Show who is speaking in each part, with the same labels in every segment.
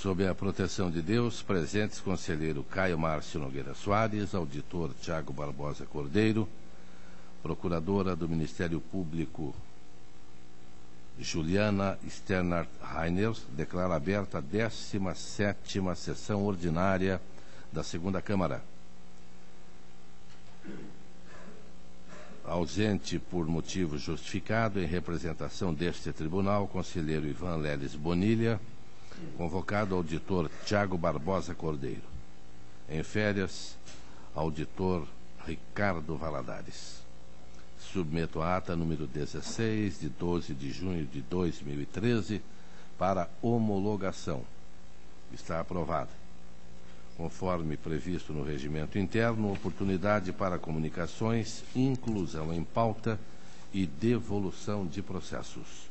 Speaker 1: Sob a proteção de Deus, presentes conselheiro Caio Márcio Nogueira Soares, auditor Tiago Barbosa Cordeiro, procuradora do Ministério Público Juliana Sternhardt Reiner, declara aberta a 17ª sessão ordinária da 2ª Câmara. Ausente por motivo justificado, em representação deste tribunal, conselheiro Ivan Leles Bonilha, convocado auditor Tiago Barbosa Cordeiro. Em férias, auditor Ricardo Valadares. Submeto a ata número 16, de 12 de junho de 2013, para homologação. Está aprovada. Conforme previsto no regimento interno, oportunidade para comunicações, inclusão em pauta e devolução de processos.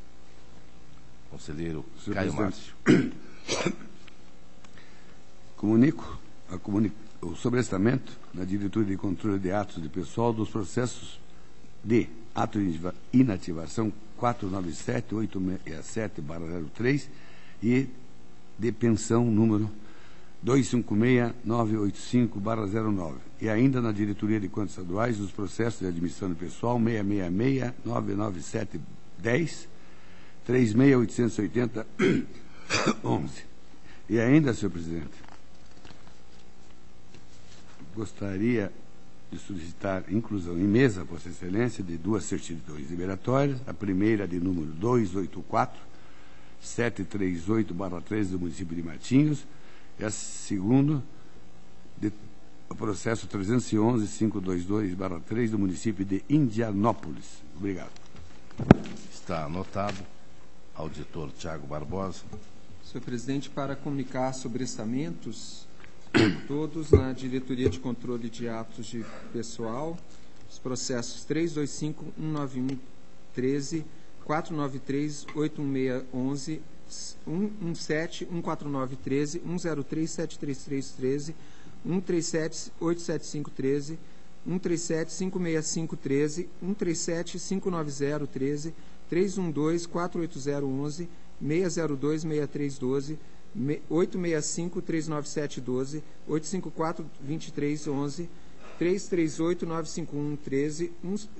Speaker 1: Conselheiro Caio Márcio.
Speaker 2: Comunico o sobrestamento na diretoria de controle de atos de pessoal dos processos de ato de inativação 497-867/03 e de pensão número 256985/09, e ainda na diretoria de contas estaduais dos processos de admissão de pessoal 666-99710, 36.880-11. E ainda, senhor presidente, gostaria de solicitar inclusão em mesa, Vossa Excelência, de 2 certidões liberatórias. A primeira, de número 284-738/13 do município de Matinhos, e a segunda, o processo 311-522/3 do município de Indianópolis. Obrigado.
Speaker 1: Está anotado. Auditor Tiago Barbosa.
Speaker 3: Senhor presidente, para comunicar sobrestamentos, todos na diretoria de controle de atos de pessoal, os processos 325-191-13, 493-81611, 117-149-13, 103-733-13, 137-875-13, 137-565-13, 137-590-13, 312-480-11, 602-6312, 865-397-12, 854-23-11, 338-951-13,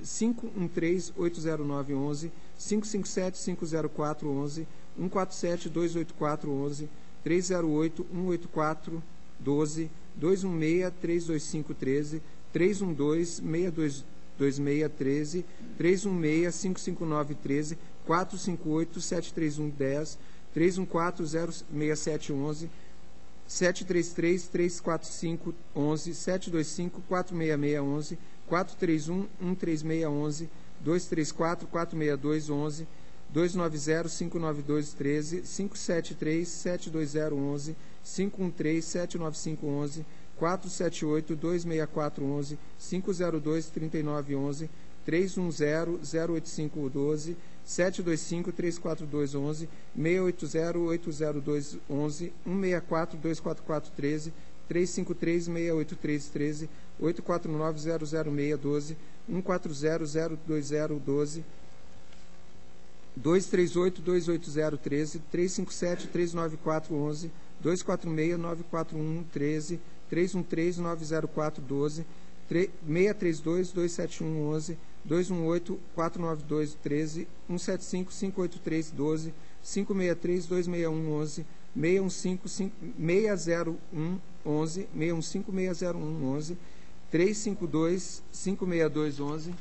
Speaker 3: 513-809-11, 557-504-11, 147-284-11, 308-184-12, 216-325-13, 312-626-13, 316-559-13, 458-731-10, 314-067-11, 733-345-11, 725-466-11, 431-136-11, 234-462-11, 290-592-13, 573-720-11, 513-795-11, 478-264-11, 502-39-11, 310-085-12, 725-342-11, 680-802-11, 164-244-13, 353-683-13, 849-006-12, 140-020-12, 238-280-13, 357-394-11, 246-941-13, 313-904-12, 632-271-11, 218-492-13, 175-583-12, 563-261-11, 615-601-11, 615-601-11, 352-562-11,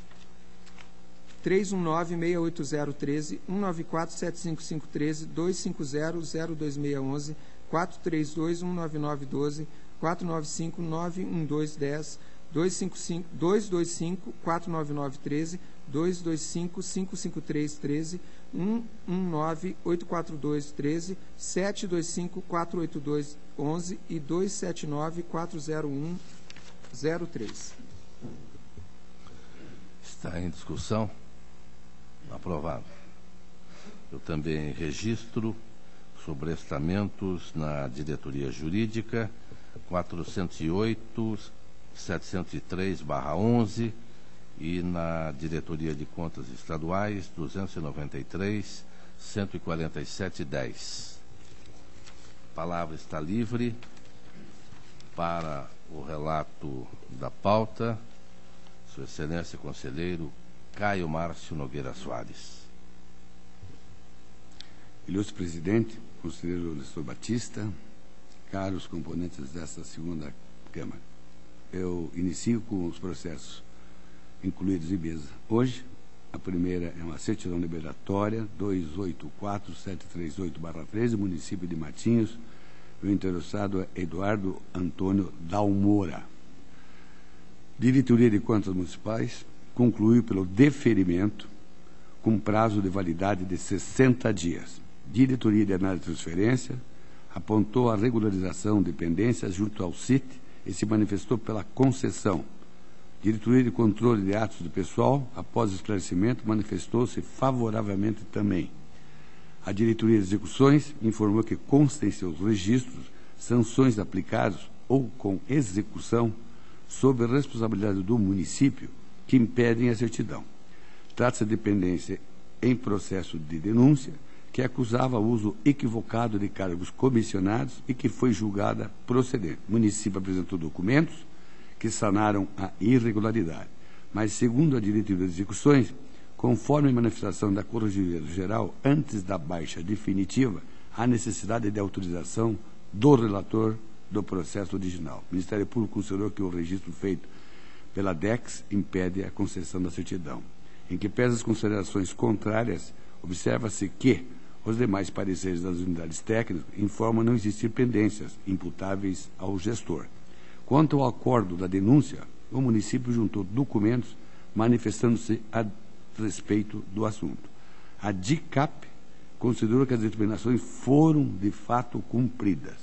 Speaker 3: 319-680-13, 194-755-13, 250-0261-11, 432-199-12, 495-912-10, 225-499-13, 225-553-13, 119-842-13, 725-482-11 e 279-401-03.
Speaker 1: Está em discussão? Aprovado. Eu também registro sobrestamentos na diretoria jurídica 408-703/11 e na diretoria de contas estaduais 293-147-10. palavra está livre para o relato da pauta, Sua Excelência Conselheiro Caio Márcio Nogueira Soares.
Speaker 2: Ilustre Presidente, Conselheiro Nestor Batista, caros componentes desta segunda Câmara, eu inicio com os processos incluídos em mesa. Hoje, a primeira é uma certidão liberatória 284738/13, município de Matinhos. O interessado é Eduardo Antônio Dalmora. Diretoria de Contas Municipais concluiu pelo deferimento com prazo de validade de 60 dias. Diretoria de Análise de Transferência apontou a regularização de pendências junto ao CIT e se manifestou pela concessão. Diretoria de Controle de Atos do Pessoal, após esclarecimento, manifestou-se favoravelmente também. A Diretoria de Execuções informou que consta em seus registros sanções aplicadas ou com execução sob a responsabilidade do município que impedem a certidão. Trata-se de pendência em processo de denúncia que acusava o uso equivocado de cargos comissionados e que foi julgada procedente. O município apresentou documentos que sanaram a irregularidade. Mas, segundo a Diretoria de Execuções, conforme a manifestação da Corregedoria Geral, antes da baixa definitiva, há necessidade de autorização do relator do processo original. O Ministério Público considerou que o registro feito pela DEX impede a concessão da certidão. Em que pese as considerações contrárias, observa-se que os demais pareceres das unidades técnicas informam não existir pendências imputáveis ao gestor. Quanto ao acordo da denúncia, o município juntou documentos manifestando-se a respeito do assunto. A DICAP considerou que as determinações foram de fato cumpridas,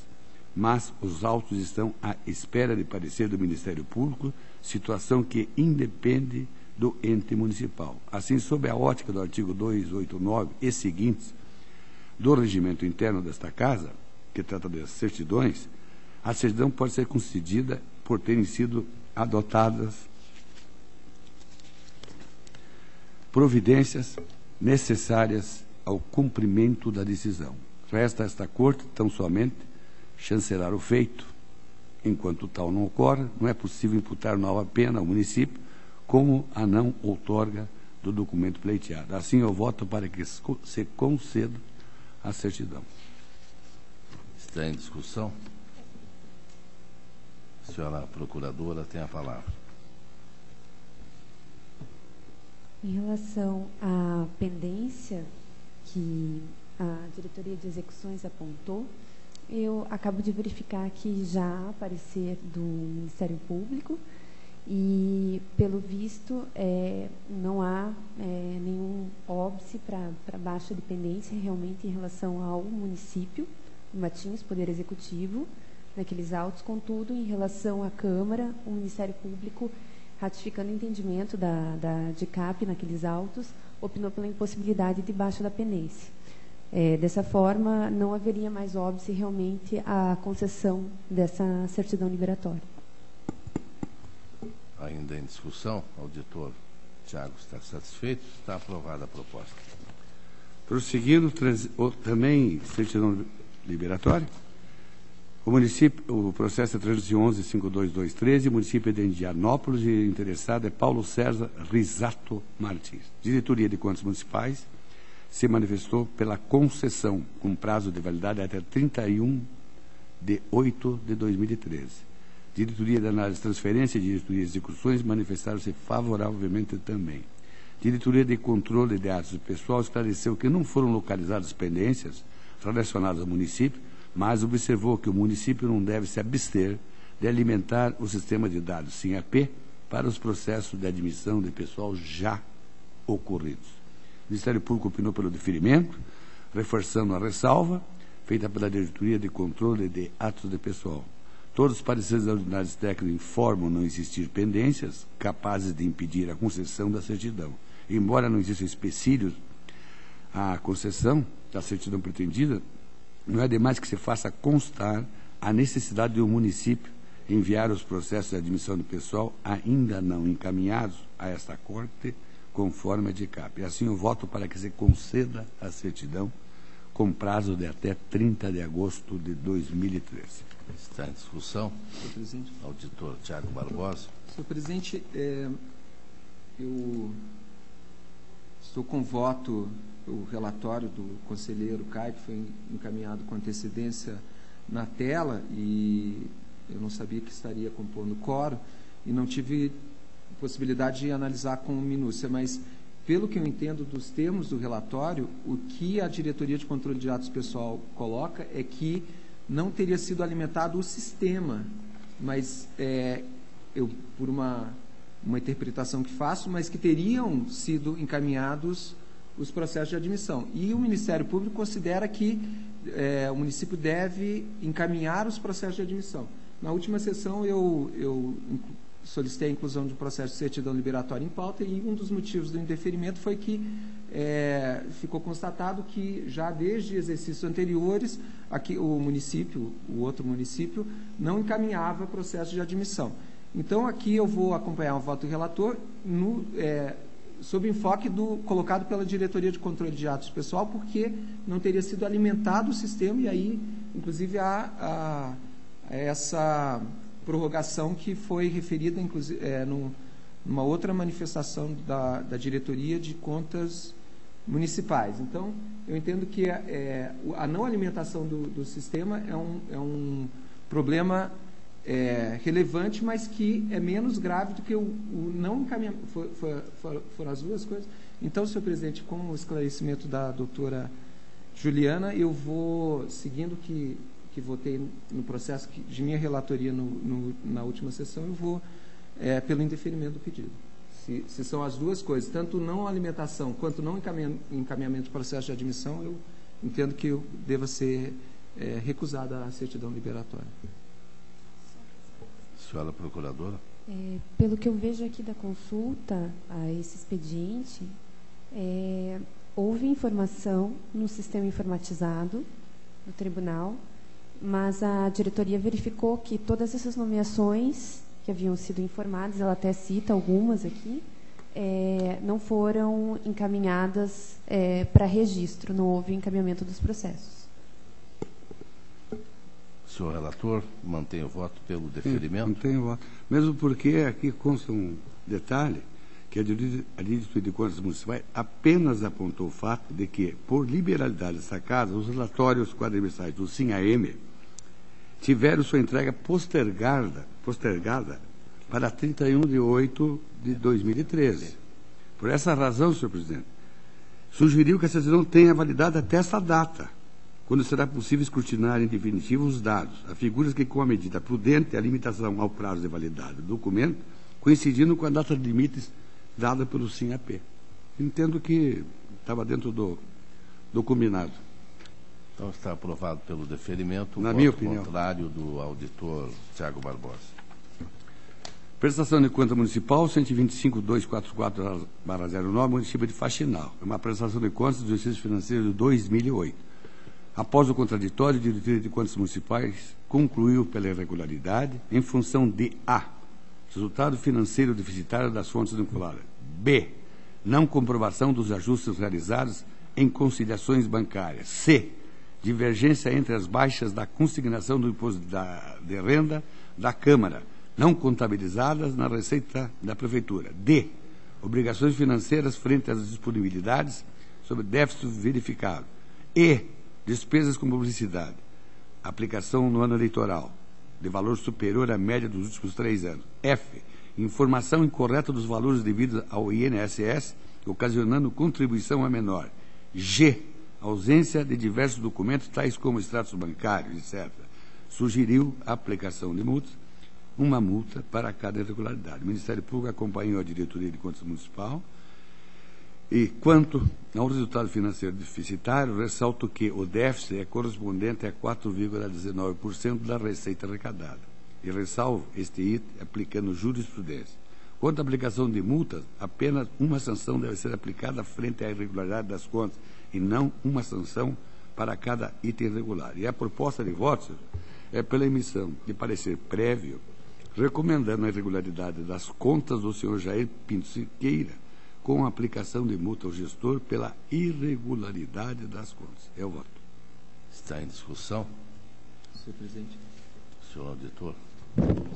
Speaker 2: mas os autos estão à espera de parecer do Ministério Público, situação que independe do ente municipal. Assim, sob a ótica do artigo 289 e seguintes do regimento interno desta Casa, que trata das certidões, a certidão pode ser concedida por terem sido adotadas providências necessárias ao cumprimento da decisão. Resta a esta Corte, tão somente, chancelar o feito. Enquanto tal não ocorre, não é possível imputar nova pena ao município, como a não outorga do documento pleiteado. Assim, eu voto para que se conceda a certidão.
Speaker 1: Está em discussão? A senhora Procuradora tem a palavra.
Speaker 4: Em relação à pendência que a Diretoria de Execuções apontou, eu acabo de verificar que já há parecer do Ministério Público e, pelo visto, não há nenhum óbice para baixa de pendência realmente em relação ao município, Matinhos, Poder Executivo, naqueles autos. Contudo, em relação à Câmara, o Ministério Público, ratificando o entendimento da DICAP naqueles autos, opinou pela impossibilidade de baixa da pendência. Dessa forma, não haveria mais óbice realmente a concessão dessa certidão liberatória.
Speaker 1: Ainda em discussão, auditor Tiago está satisfeito? Está aprovada a proposta.
Speaker 2: Prosseguindo, também certidão liberatória. O processo é 311-52213, município de Indianópolis, e interessado é Paulo César Risato Martins. Diretoria de Contas Municipais se manifestou pela concessão com prazo de validade até 31/8/2013. Diretoria de Análise de Transferência e Diretoria de Execuções manifestaram-se favoravelmente também. Diretoria de Controle de Atos do Pessoal esclareceu que não foram localizadas pendências relacionadas ao município, mas observou que o município não deve se abster de alimentar o sistema de dados SIM-AP para os processos de admissão de pessoal já ocorridos. O Ministério Público opinou pelo deferimento, reforçando a ressalva feita pela Diretoria de Controle de Atos de Pessoal. Todos os pareceres das unidades técnicas informam não existir pendências capazes de impedir a concessão da certidão. Embora não existam empecilhos à concessão da certidão pretendida, não é demais que se faça constar a necessidade do município enviar os processos de admissão do pessoal ainda não encaminhados a esta Corte, conforme a DICAP. E assim eu voto para que se conceda a certidão com prazo de até 30 de agosto de 2013.
Speaker 1: Está em discussão.
Speaker 3: Senhor presidente.
Speaker 1: Auditor Tiago Barbosa.
Speaker 3: Senhor presidente, eu estou com voto, o relatório do conselheiro Caio, que foi encaminhado com antecedência na tela, e eu não sabia que estaria compondo quórum, e não tive possibilidade de analisar com minúcia, mas, pelo que eu entendo dos termos do relatório, o que a Diretoria de Controle de Atos Pessoal coloca é que não teria sido alimentado o sistema, mas eu, por uma interpretação que faço, mas que teriam sido encaminhados os processos de admissão. E o Ministério Público considera que o município deve encaminhar os processos de admissão. Na última sessão, eu solicitei a inclusão de um processo de certidão liberatória em pauta, e um dos motivos do indeferimento foi que ficou constatado que, já desde exercícios anteriores, aqui o outro município, não encaminhava processo de admissão. Então, aqui eu vou acompanhar o voto do relator sob enfoque colocado pela Diretoria de Controle de Atos Pessoal, porque não teria sido alimentado o sistema, e aí, inclusive, há essa prorrogação que foi referida, inclusive, numa outra manifestação da Diretoria de Contas Municipais. Então, eu entendo que a não alimentação do sistema é um problema relevante, mas que é menos grave do que o não encaminhamento. Foram as duas coisas. Então, senhor presidente, com o esclarecimento da doutora Juliana, eu vou, seguindo que votei no processo de minha relatoria na última sessão, eu vou pelo indeferimento do pedido. Se são as duas coisas, tanto não alimentação quanto não encaminhamento do processo de admissão, eu entendo que deva ser recusada a certidão liberatória.
Speaker 1: Senhora Procuradora.
Speaker 4: Pelo que eu vejo aqui da consulta a esse expediente, houve informação no sistema informatizado do tribunal, mas a diretoria verificou que todas essas nomeações que haviam sido informadas, ela até cita algumas aqui, não foram encaminhadas para registro, não houve encaminhamento dos processos.
Speaker 1: Senhor relator, mantém o voto pelo deferimento?
Speaker 2: Sim, mantém o voto. Mesmo porque aqui consta um detalhe, que a Diretoria de Contas Municipais apenas apontou o fato de que, por liberalidade dessa casa, os relatórios quadrimestrais do SIM-AM tiveram sua entrega postergada para 31 de 8 de 2013. Por essa razão, senhor presidente, sugeriu que a certidão tenha validade até essa data, quando será possível escrutinar em definitivo os dados. Afigura que, com a medida prudente, a limitação ao prazo de validade do documento, coincidindo com a data de limites dada pelo SIM-AP. Entendo que estava dentro do combinado.
Speaker 1: Então está aprovado pelo deferimento.
Speaker 2: Na minha opinião.
Speaker 1: Contrário do auditor Tiago Barbosa.
Speaker 2: Prestação de conta municipal 125.244/09, município de Faxinal. É uma prestação de contas do exercício financeiro de 2008. Após o contraditório, a Diretoria de Contas Municipais concluiu pela irregularidade em função de a. Resultado financeiro deficitário das fontes vinculadas. B. Não comprovação dos ajustes realizados em conciliações bancárias. C. Divergência entre as baixas da consignação do imposto de renda da Câmara, não contabilizadas na receita da Prefeitura. D. Obrigações financeiras frente às disponibilidades sobre déficit verificado. E. Despesas com publicidade. Aplicação no ano eleitoral, de valor superior à média dos últimos 3 anos. F. Informação incorreta dos valores devidos ao INSS, ocasionando contribuição a menor. G. Ausência de diversos documentos, tais como extratos bancários, etc. Sugeriu a aplicação de multas, uma multa para cada irregularidade. O Ministério Público acompanhou a Diretoria de Contas Municipal. E, quanto ao resultado financeiro deficitário, ressalto que o déficit é correspondente a 4,19% da receita arrecadada. E ressalvo este item aplicando jurisprudência. Quanto à aplicação de multas, apenas uma sanção deve ser aplicada frente à irregularidade das contas e não uma sanção para cada item irregular. E a proposta de voto é pela emissão de parecer prévio recomendando a irregularidade das contas do senhor Jair Pinto Siqueira, com a aplicação de multa ao gestor pela irregularidade das contas. É o voto.
Speaker 1: Está em discussão.
Speaker 3: Senhor presidente.
Speaker 1: Senhor auditor.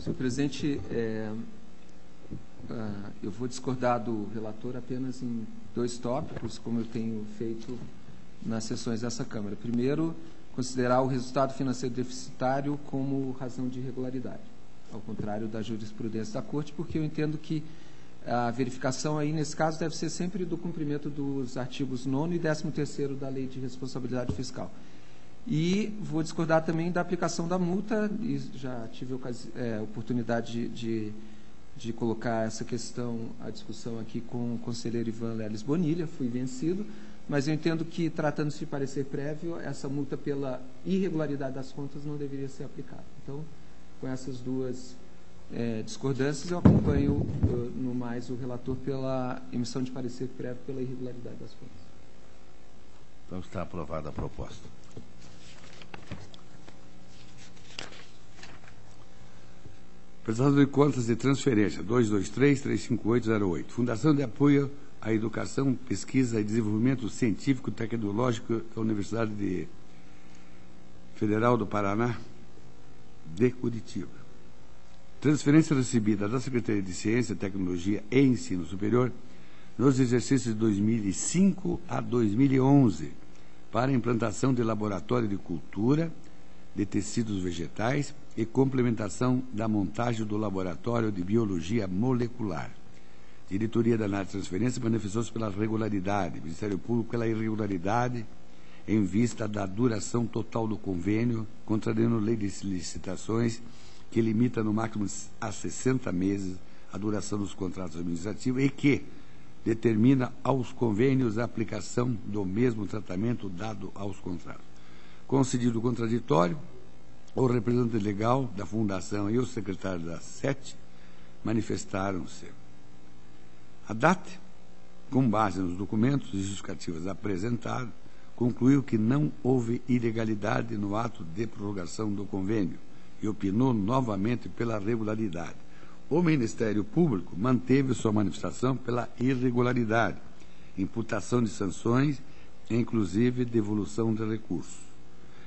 Speaker 3: Senhor presidente, eu vou discordar do relator apenas em 2 tópicos, como eu tenho feito nas sessões dessa Câmara. Primeiro, considerar o resultado financeiro deficitário como razão de irregularidade, ao contrário da jurisprudência da Corte, porque eu entendo que a verificação aí, nesse caso, deve ser sempre do cumprimento dos artigos 9º e 13º da Lei de Responsabilidade Fiscal. E vou discordar também da aplicação da multa, e já tive oportunidade de colocar essa questão à discussão aqui com o conselheiro Ivan Leles Bonilha, fui vencido, mas eu entendo que, tratando-se de parecer prévio, essa multa pela irregularidade das contas não deveria ser aplicada. Então, com essas 2 discordâncias, eu acompanho, no mais, o relator pela emissão de parecer prévio pela irregularidade das contas.
Speaker 1: Então está aprovada a proposta.
Speaker 2: Prestação de contas de transferência, 223-35808. Fundação de Apoio à Educação, Pesquisa e Desenvolvimento Científico e Tecnológico da Universidade Federal do Paraná, de Curitiba. Transferência recebida da Secretaria de Ciência, Tecnologia e Ensino Superior nos exercícios de 2005 a 2011 para a implantação de laboratório de cultura de tecidos vegetais e complementação da montagem do Laboratório de Biologia Molecular. Diretoria da análise de transferência manifestou-se pela regularidade, Ministério Público pela irregularidade em vista da duração total do convênio, contrariando a lei de licitações, que limita no máximo a 60 meses a duração dos contratos administrativos e que determina aos convênios a aplicação do mesmo tratamento dado aos contratos. Concedido o contraditório, o representante legal da Fundação e o secretário da SET manifestaram-se. A DAT, com base nos documentos e justificativas apresentados, concluiu que não houve ilegalidade no ato de prorrogação do convênio e opinou novamente pela regularidade. O Ministério Público manteve sua manifestação pela irregularidade, imputação de sanções e, inclusive, devolução de recursos.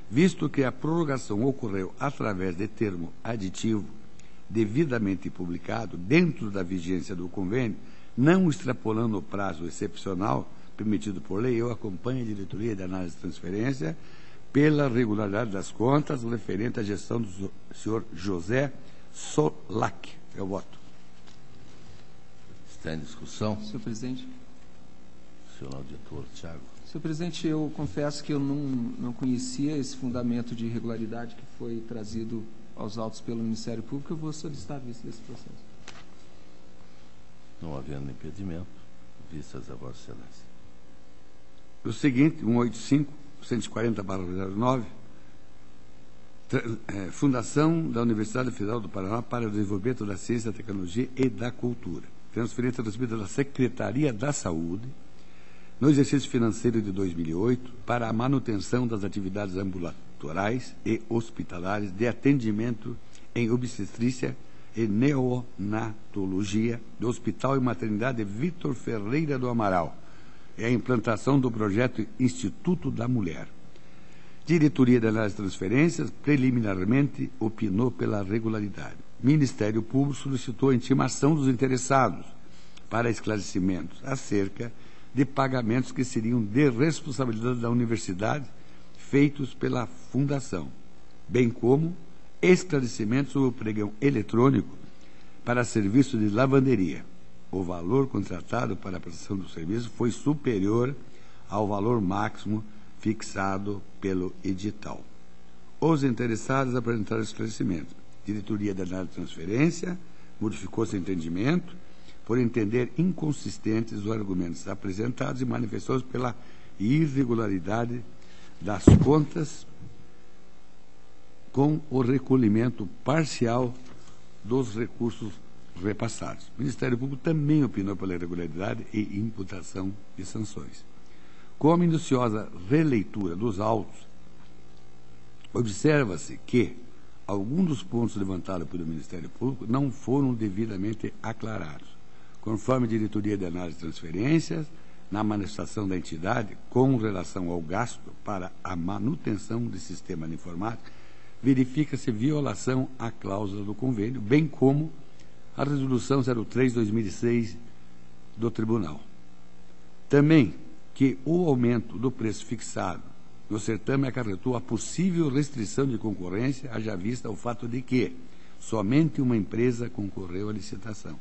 Speaker 2: Visto que a prorrogação ocorreu através de termo aditivo devidamente publicado dentro da vigência do convênio, não extrapolando o prazo excepcional permitido por lei, eu acompanho a diretoria de análise de transferência pela regularidade das contas referente à gestão do senhor José Solac. Eu voto.
Speaker 1: Está em discussão.
Speaker 3: Senhor presidente.
Speaker 1: Senhor auditor Tiago.
Speaker 3: Senhor presidente, eu confesso que eu não conhecia esse fundamento de irregularidade que foi trazido aos autos pelo Ministério Público. Eu vou solicitar a vista desse processo.
Speaker 1: Não havendo impedimento, vistas a Vossa Excelência.
Speaker 2: O seguinte, 185, 140/09, Fundação da Universidade Federal do Paraná para o Desenvolvimento da Ciência, da Tecnologia e da Cultura. Transferência recebida da Secretaria da Saúde no exercício financeiro de 2008 para a manutenção das atividades ambulatoriais e hospitalares de atendimento em obstetrícia e neonatologia do Hospital e Maternidade Vitor Ferreira do Amaral e a implantação do projeto Instituto da Mulher. Diretoria de Análise de Transferências preliminarmente opinou pela regularidade. Ministério Público solicitou a intimação dos interessados para esclarecimentos acerca de pagamentos que seriam de responsabilidade da universidade feitos pela Fundação, bem como esclarecimentos sobre o pregão eletrônico para serviço de lavanderia. O valor contratado para a prestação do serviço foi superior ao valor máximo fixado pelo edital. Os interessados apresentaram esclarecimento. Diretoria da Análise de Transferência modificou seu entendimento por entender inconsistentes os argumentos apresentados e manifestou-se pela irregularidade das contas com o recolhimento parcial dos recursos repassados. O Ministério Público também opinou pela irregularidade e imputação de sanções. Com a minuciosa releitura dos autos, observa-se que alguns dos pontos levantados pelo Ministério Público não foram devidamente aclarados. Conforme a Diretoria de Análise de Transferências, na manifestação da entidade com relação ao gasto para a manutenção do sistema de informática, verifica-se violação à cláusula do convênio, bem como a Resolução 03/2006 do Tribunal. Também que o aumento do preço fixado no certame acarretou a possível restrição de concorrência, haja vista o fato de que somente uma empresa concorreu à licitação.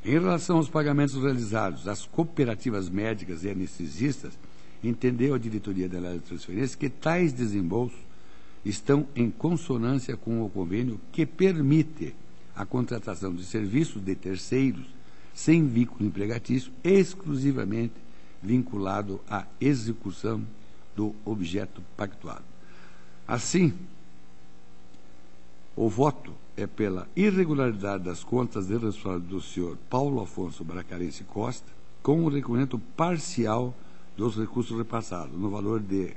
Speaker 2: Em relação aos pagamentos realizados às cooperativas médicas e anestesistas, entendeu a diretoria da área de transferência que tais desembolsos estão em consonância com o convênio que permite a contratação de serviços de terceiros sem vínculo empregatício, exclusivamente vinculado à execução do objeto pactuado. Assim, o voto é pela irregularidade das contas de responsabilidade do senhor Paulo Afonso Bracarense Costa, com o recolhimento parcial dos recursos repassados, no valor de R$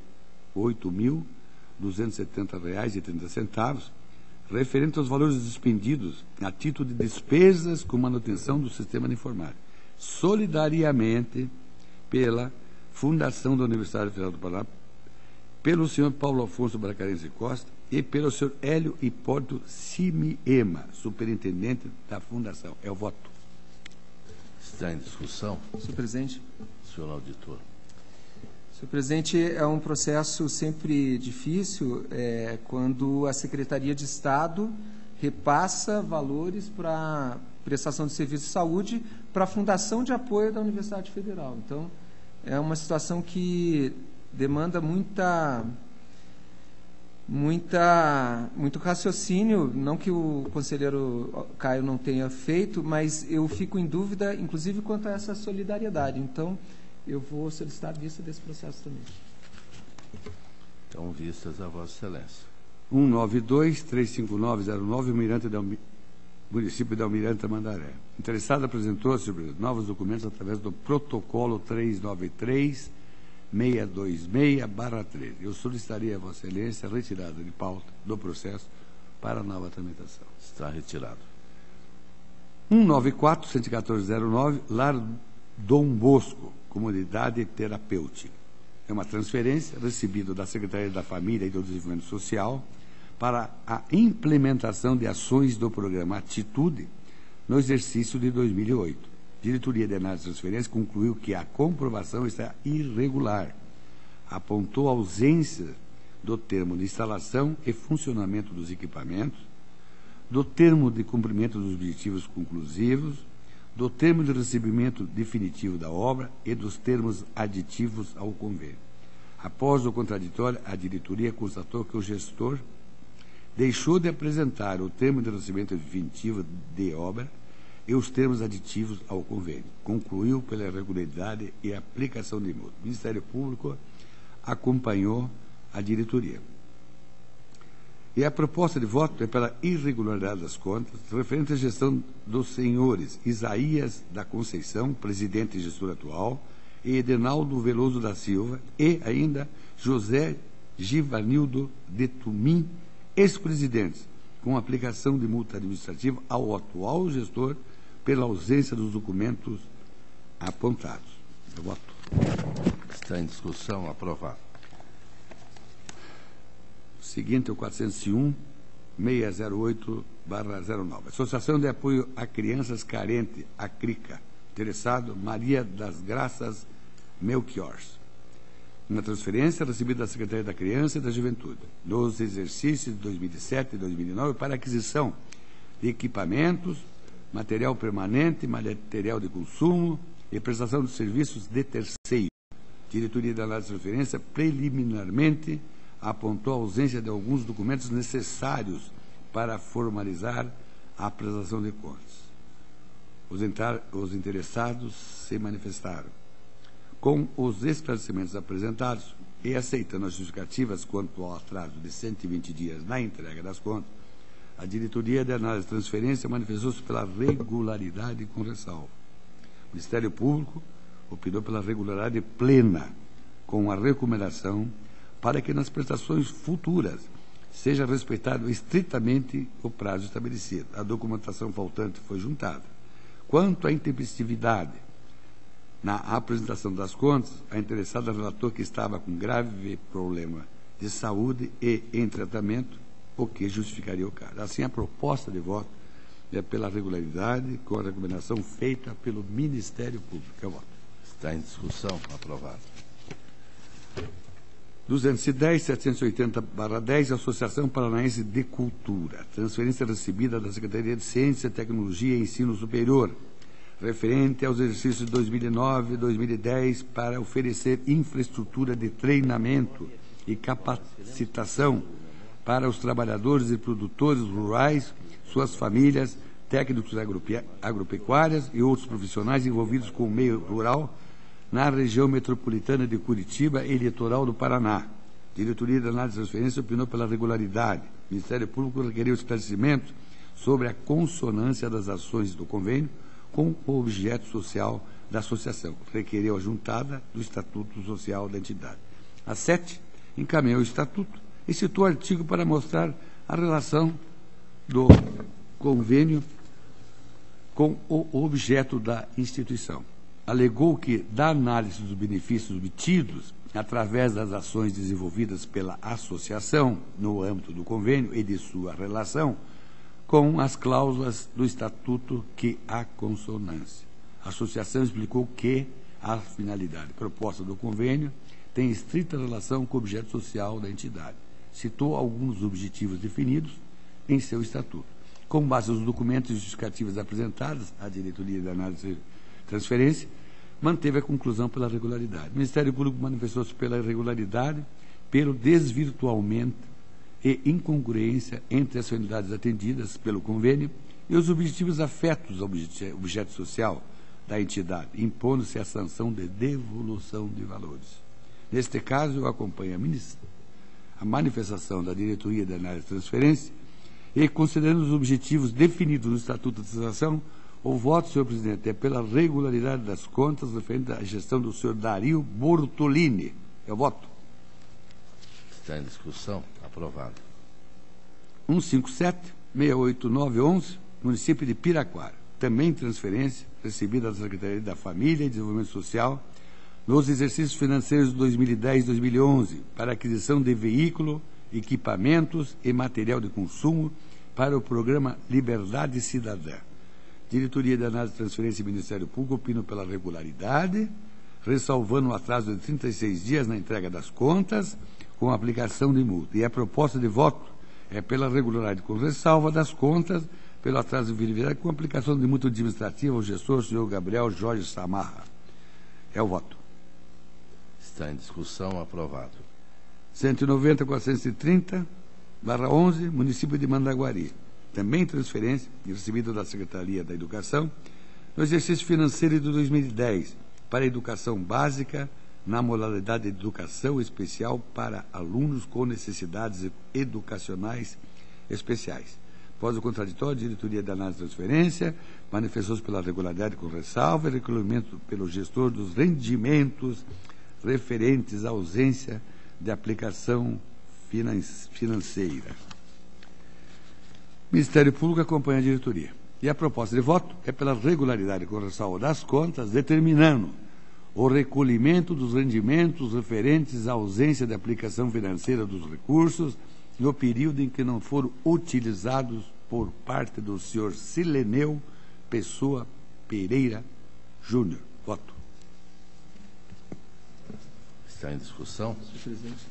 Speaker 2: 8.270,30, referente aos valores despendidos a título de despesas com manutenção do sistema de informática, solidariamente pela Fundação da Universidade Federal do Paraná, pelo senhor Paulo Afonso Bracarense Costa e pelo senhor Hélio Hipólito Simiema, superintendente da Fundação. É o voto.
Speaker 1: Está em discussão.
Speaker 3: Senhor presidente.
Speaker 1: Senhor auditor.
Speaker 3: Senhor presidente, é um processo sempre difícil quando a Secretaria de Estado repassa valores para prestação de serviço de saúde para a Fundação de Apoio da Universidade Federal. Então, é uma situação que demanda muito raciocínio, não que o conselheiro Caio não tenha feito, mas eu fico em dúvida, inclusive, quanto a essa solidariedade. Então, eu vou solicitar a vista desse processo também.
Speaker 1: Então, vistas a Vossa Excelência.
Speaker 2: 192-35909, município de Almirante Tamandaré. Interessado apresentou sobre novos documentos através do protocolo 393-626/13. Eu solicitaria a Vossa Excelência a retirada de pauta do processo para nova tramitação.
Speaker 1: Está retirado.
Speaker 2: 194-11409, Lar Dom Bosco, Comunidade Terapêutica. É uma transferência recebida da Secretaria da Família e do Desenvolvimento Social para a implementação de ações do programa Atitude no exercício de 2008. A diretoria de análise de transferência concluiu que a comprovação está irregular. Apontou a ausência do termo de instalação e funcionamento dos equipamentos, do termo de cumprimento dos objetivos conclusivos, do termo de recebimento definitivo da obra e dos termos aditivos ao convênio. Após o contraditório, a diretoria constatou que o gestor deixou de apresentar o termo de recebimento definitivo de obra e os termos aditivos ao convênio. Concluiu pela irregularidade e aplicação de multa. O Ministério Público acompanhou a diretoria. E a proposta de voto é pela irregularidade das contas, referente à gestão dos senhores Isaías da Conceição, presidente e gestor atual, e Edenaldo Veloso da Silva, e ainda José Givanildo de Tumim, ex-presidentes, com aplicação de multa administrativa ao atual gestor pela ausência dos documentos apontados. Eu voto.
Speaker 1: Está em discussão. Aprovado.
Speaker 2: Seguinte é o 401-608/09. Associação de Apoio a Crianças Carentes, a CRICA. Interessado, Maria das Graças Melchiors. Uma transferência recebida da Secretaria da Criança e da Juventude, nos exercícios de 2007 e 2009, para aquisição de equipamentos, material permanente, material de consumo e prestação de serviços de terceiro. Diretoria da análise de transferência preliminarmente apontou a ausência de alguns documentos necessários para formalizar a prestação de contas. Os interessados se manifestaram. Com os esclarecimentos apresentados e aceitando as justificativas quanto ao atraso de 120 dias na entrega das contas, a diretoria de análise de transferência manifestou-se pela regularidade com ressalva. O Ministério Público opinou pela regularidade plena, com a recomendação para que nas prestações futuras seja respeitado estritamente o prazo estabelecido. A documentação faltante foi juntada. Quanto à intempestividade Na apresentação das contas, a interessada relatou que estava com grave problema de saúde e em tratamento, o que justificaria o caso. Assim, a proposta de voto é pela regularidade, com a recomendação feita pelo Ministério Público. Eu voto.
Speaker 1: Está em discussão. Aprovado.
Speaker 2: 210, 780/10, Associação Paranaense de Cultura. Transferência recebida da Secretaria de Ciência, Tecnologia e Ensino Superior, referente aos exercícios de 2009 e 2010 para oferecer infraestrutura de treinamento e capacitação para os trabalhadores e produtores rurais, suas famílias, técnicos agropecuários e outros profissionais envolvidos com o meio rural na região metropolitana de Curitiba e litoral do Paraná. Diretoria de Análise de Transferência opinou pela regularidade. O Ministério Público requeriu esclarecimento sobre a consonância das ações do convênio com o objeto social da associação. Requereu a juntada do Estatuto Social da entidade. A 7, encaminhou o Estatuto e citou o artigo para mostrar a relação do convênio com o objeto da instituição. Alegou que, da análise dos benefícios obtidos através das ações desenvolvidas pela associação no âmbito do convênio e de sua relação com as cláusulas do Estatuto que há consonância. A associação explicou que a finalidade proposta do convênio tem estrita relação com o objeto social da entidade. Citou alguns objetivos definidos em seu Estatuto. Com base nos documentos e justificativas apresentadas à Diretoria de Análise de Transferência, manteve a conclusão pela regularidade. O Ministério Público manifestou-se pela irregularidade, pelo desvirtuamento e incongruência entre as finalidades atendidas pelo convênio e os objetivos afetos ao objeto social da entidade, impondo-se a sanção de devolução de valores. Neste caso, eu acompanho a manifestação da Diretoria de Análise de Transferência e, considerando os objetivos definidos no Estatuto da Associação, o voto, senhor presidente, é pela regularidade das contas referente à gestão do senhor Dario Bortolini. Eu voto.
Speaker 1: Está em discussão. Aprovado.
Speaker 2: 157, 68911, município de Piraquara. Também transferência recebida da Secretaria da Família e Desenvolvimento Social nos exercícios financeiros de 2010 e 2011 para aquisição de veículo, equipamentos e material de consumo para o programa Liberdade Cidadã. Diretoria de Análise de Transferência e Ministério Público opinam pela regularidade, ressalvando o atraso de 36 dias na entrega das contas com a aplicação de multa. E a proposta de voto é pela regularidade com ressalva das contas, pelo atraso de viabilidade com a aplicação de multa administrativa ao gestor, senhor Gabriel Jorge Samarra. É o voto.
Speaker 1: Está em discussão. Aprovado.
Speaker 2: 190.430/11, município de Mandaguari. Também transferência recebida da Secretaria da Educação no exercício financeiro de 2010 para a educação básica na modalidade de educação especial para alunos com necessidades educacionais especiais. Após o contraditório, a Diretoria de Análise de Transferência manifestou-se pela regularidade com ressalva e recolhimento pelo gestor dos rendimentos referentes à ausência de aplicação financeira. O Ministério Público acompanha a diretoria. E a proposta de voto é pela regularidade com ressalva das contas, determinando o recolhimento dos rendimentos referentes à ausência de aplicação financeira dos recursos no período em que não foram utilizados por parte do senhor Sileneu Pessoa Pereira Júnior. Voto.
Speaker 1: Está em discussão.
Speaker 3: Senhor presidente.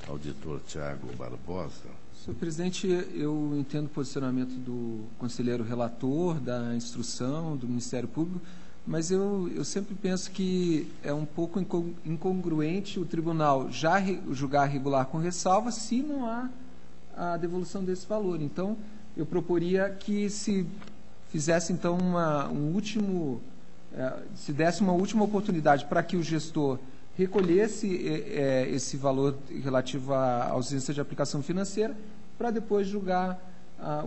Speaker 1: Auditor Tiago Barbosa.
Speaker 3: Senhor presidente, eu entendo o posicionamento do conselheiro relator, da instrução, do Ministério Público, mas eu sempre penso que é um pouco incongruente o tribunal já julgar regular com ressalva se não há a devolução desse valor. Então, eu proporia que se fizesse, então, se desse uma última oportunidade para que o gestor recolhesse esse valor relativo à ausência de aplicação financeira para depois julgar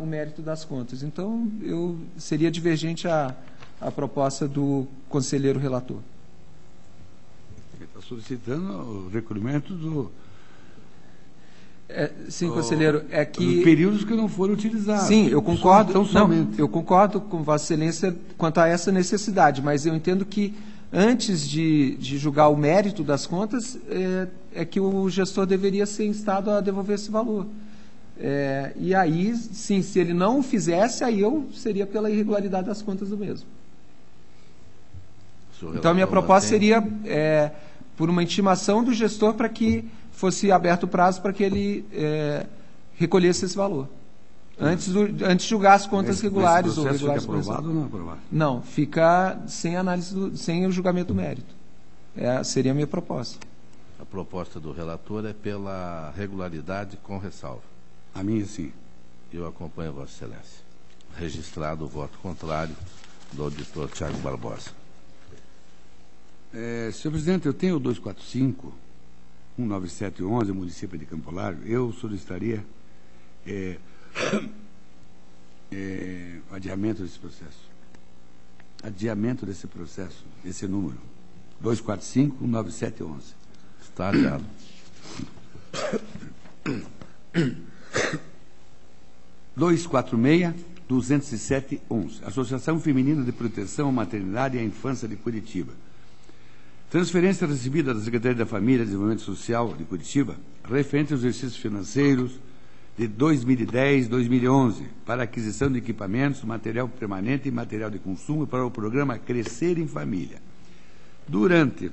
Speaker 3: o mérito das contas. Então, eu seria divergente à proposta do conselheiro relator.
Speaker 2: Ele está solicitando o recolhimento do...
Speaker 3: sim, conselheiro, é que...
Speaker 2: períodos que não foram utilizados.
Speaker 3: Sim, eu concordo.
Speaker 2: Então,
Speaker 3: eu concordo com Vossa Excelência quanto a essa necessidade, mas eu entendo que antes de julgar o mérito das contas, é que o gestor deveria ser instado a devolver esse valor. E aí, sim, se ele não o fizesse, aí eu seria pela irregularidade das contas do mesmo. Então, a minha proposta seria por uma intimação do gestor para que fosse aberto o prazo para que ele recolhesse esse valor. Antes de julgar as contas regulares ou regulares.
Speaker 2: Fica aprovado ou não aprovado?
Speaker 3: Não, fica sem análise, sem o julgamento do mérito. Seria a minha proposta.
Speaker 1: A proposta do relator é pela regularidade com ressalva.
Speaker 2: A minha, sim.
Speaker 1: Eu acompanho Vossa Excelência. Registrado o voto contrário do auditor Tiago Barbosa.
Speaker 2: Senhor presidente, eu tenho o 245, 19711, município de Campo Largo. Eu solicitaria adiamento desse processo. Adiamento desse processo, desse número. 245, 19711.
Speaker 1: Está adiado.
Speaker 2: 246, 20711. Associação Feminina de Proteção à Maternidade e à Infância de Curitiba. Transferência recebida da Secretaria da Família e Desenvolvimento Social de Curitiba, referente aos exercícios financeiros de 2010 e 2011, para aquisição de equipamentos, material permanente e material de consumo para o programa Crescer em Família. Durante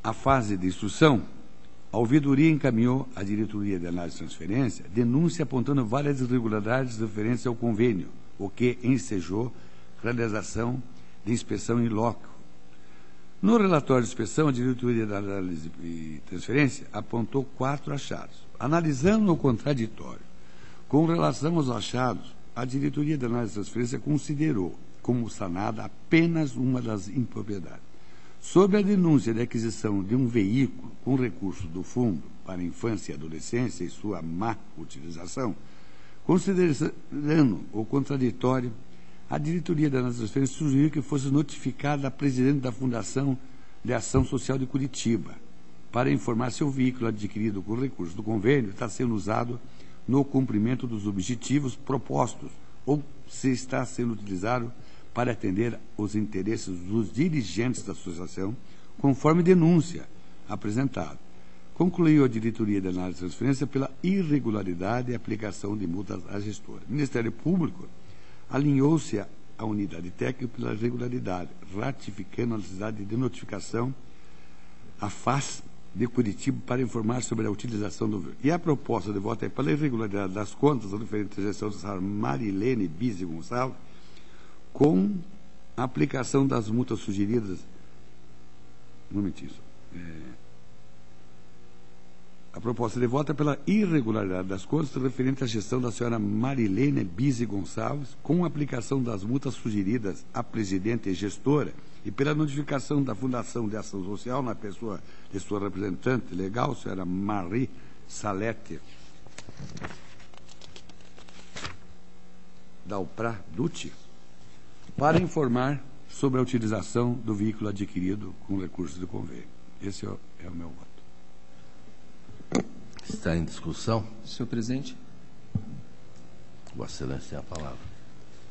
Speaker 2: a fase de instrução, a ouvidoria encaminhou à Diretoria de Análise de Transferência denúncia apontando várias irregularidades referentes ao convênio, o que ensejou realização de inspeção em loco. No relatório de inspeção, a Diretoria de Análise e Transferência apontou 4 achados. Analisando o contraditório com relação aos achados, a Diretoria de Análise e Transferência considerou como sanada apenas uma das impropriedades. Sobre a denúncia de aquisição de um veículo com recursos do Fundo para a Infância e Adolescência e sua má utilização, considerando o contraditório, a Diretoria da Transferência sugeriu que fosse notificada a presidente da Fundação de Ação Social de Curitiba para informar se o veículo adquirido com recursos do convênio está sendo usado no cumprimento dos objetivos propostos ou se está sendo utilizado para atender os interesses dos dirigentes da associação, conforme denúncia apresentada. Concluiu a Diretoria de Análise e Transferência pela irregularidade e aplicação de multas à gestora. O Ministério Público alinhou-se à unidade técnica pela irregularidade, ratificando a necessidade de notificação à FAS de Curitiba para informar sobre a utilização do veículo. E a proposta de voto é pela irregularidade das contas referentes à gestão da senhora Marilene Bise Gonçalves, com a aplicação das multas sugeridas. Um momentinho. A proposta de voto é pela irregularidade das contas referente à gestão da senhora Marilene Bise Gonçalves, com a aplicação das multas sugeridas à presidente e gestora e pela notificação da Fundação de Ação Social na pessoa de sua representante legal, senhora Marie Salete Dalprá Dutti, para informar sobre a utilização do veículo adquirido com recursos do convênio. Esse é o meu voto.
Speaker 1: Está em discussão?
Speaker 3: Senhor presidente.
Speaker 1: Vossa Excelência tem a palavra.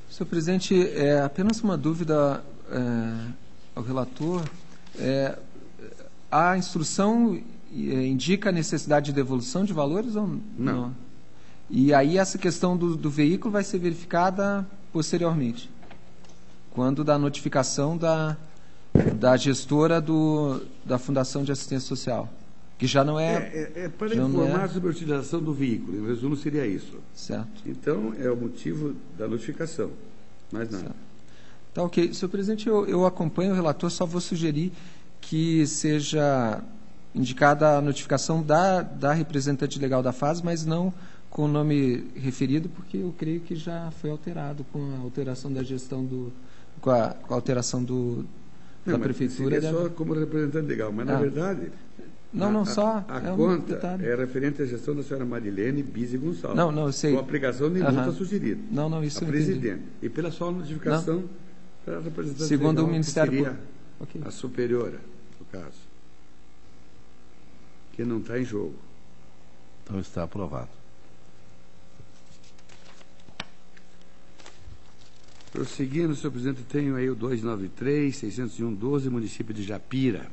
Speaker 3: Senhor presidente, apenas uma dúvida ao relator. A instrução indica a necessidade de devolução de valores ou não? E aí essa questão do veículo vai ser verificada posteriormente, quando da notificação da gestora da Fundação de Assistência Social, que já não é...
Speaker 2: para informar sobre a utilização do veículo, em resumo seria isso.
Speaker 3: Certo.
Speaker 2: Então, é o motivo da notificação, mais nada.
Speaker 3: Certo. Tá ok. Senhor presidente, eu acompanho o relator, só vou sugerir que seja indicada a notificação da representante legal da FAS, mas não com o nome referido, porque eu creio que já foi alterado com a alteração da gestão com a alteração da prefeitura.
Speaker 2: É só como representante legal, mas na verdade...
Speaker 3: A
Speaker 2: conta é referente à gestão da senhora Marilene Bise Gonçalves.
Speaker 3: Não, eu sei.
Speaker 2: Com a aplicação de multa sugerida.
Speaker 3: Isso
Speaker 2: a presidente. E pela sua notificação para a representante
Speaker 3: segundo
Speaker 2: legal,
Speaker 3: o Ministério
Speaker 2: Público.
Speaker 3: Okay.
Speaker 2: A superiora, no caso. Que não está em jogo.
Speaker 1: Então está aprovado.
Speaker 2: Prosseguindo, senhor presidente, tenho aí o 293-601-12, município de Japira.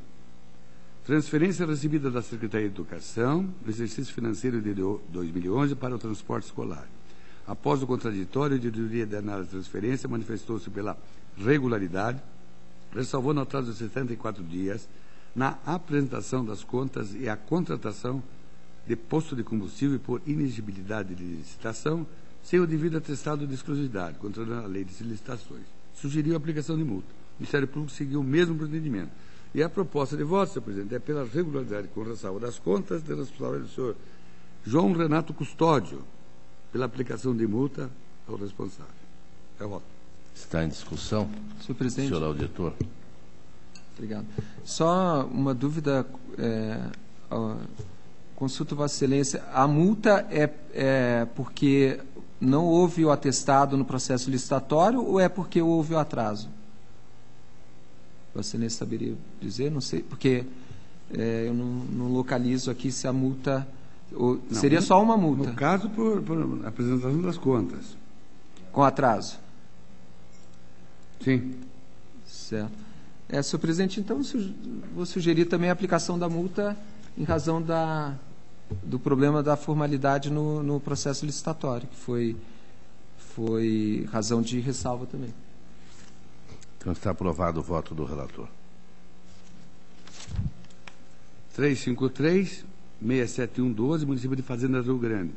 Speaker 2: Transferência recebida da Secretaria de Educação do exercício financeiro de 2011 para o transporte escolar. Após o contraditório, a diretoria de análise de transferência manifestou-se pela regularidade, ressalvou no atraso de 74 dias na apresentação das contas e a contratação de posto de combustível por inexigibilidade de licitação, sem o devido atestado de exclusividade, contrariando a lei de licitações. Sugeriu a aplicação de multa. O Ministério Público seguiu o mesmo procedimento. E a proposta de voto, senhor presidente, é pela regularidade com ressalva das contas de responsável do senhor João Renato Custódio, pela aplicação de multa ao responsável. É o voto.
Speaker 1: Está em discussão.
Speaker 3: Senhor presidente.
Speaker 1: Senhor auditor.
Speaker 3: Obrigado. Só uma dúvida, consulto Vossa Excelência, a multa é porque não houve o atestado no processo licitatório ou é porque houve o atraso? Vossa Excelência saberia dizer? Não sei, porque eu não localizo aqui se a multa... seria só uma multa?
Speaker 2: No caso, por apresentação das contas.
Speaker 3: Com atraso?
Speaker 2: Sim.
Speaker 3: Certo. Senhor presidente, então vou sugerir também a aplicação da multa em razão do problema da formalidade no processo licitatório, que foi razão de ressalva também.
Speaker 1: Então está aprovado o voto do relator.
Speaker 2: 353-671-12, município de Fazenda Rio Grande.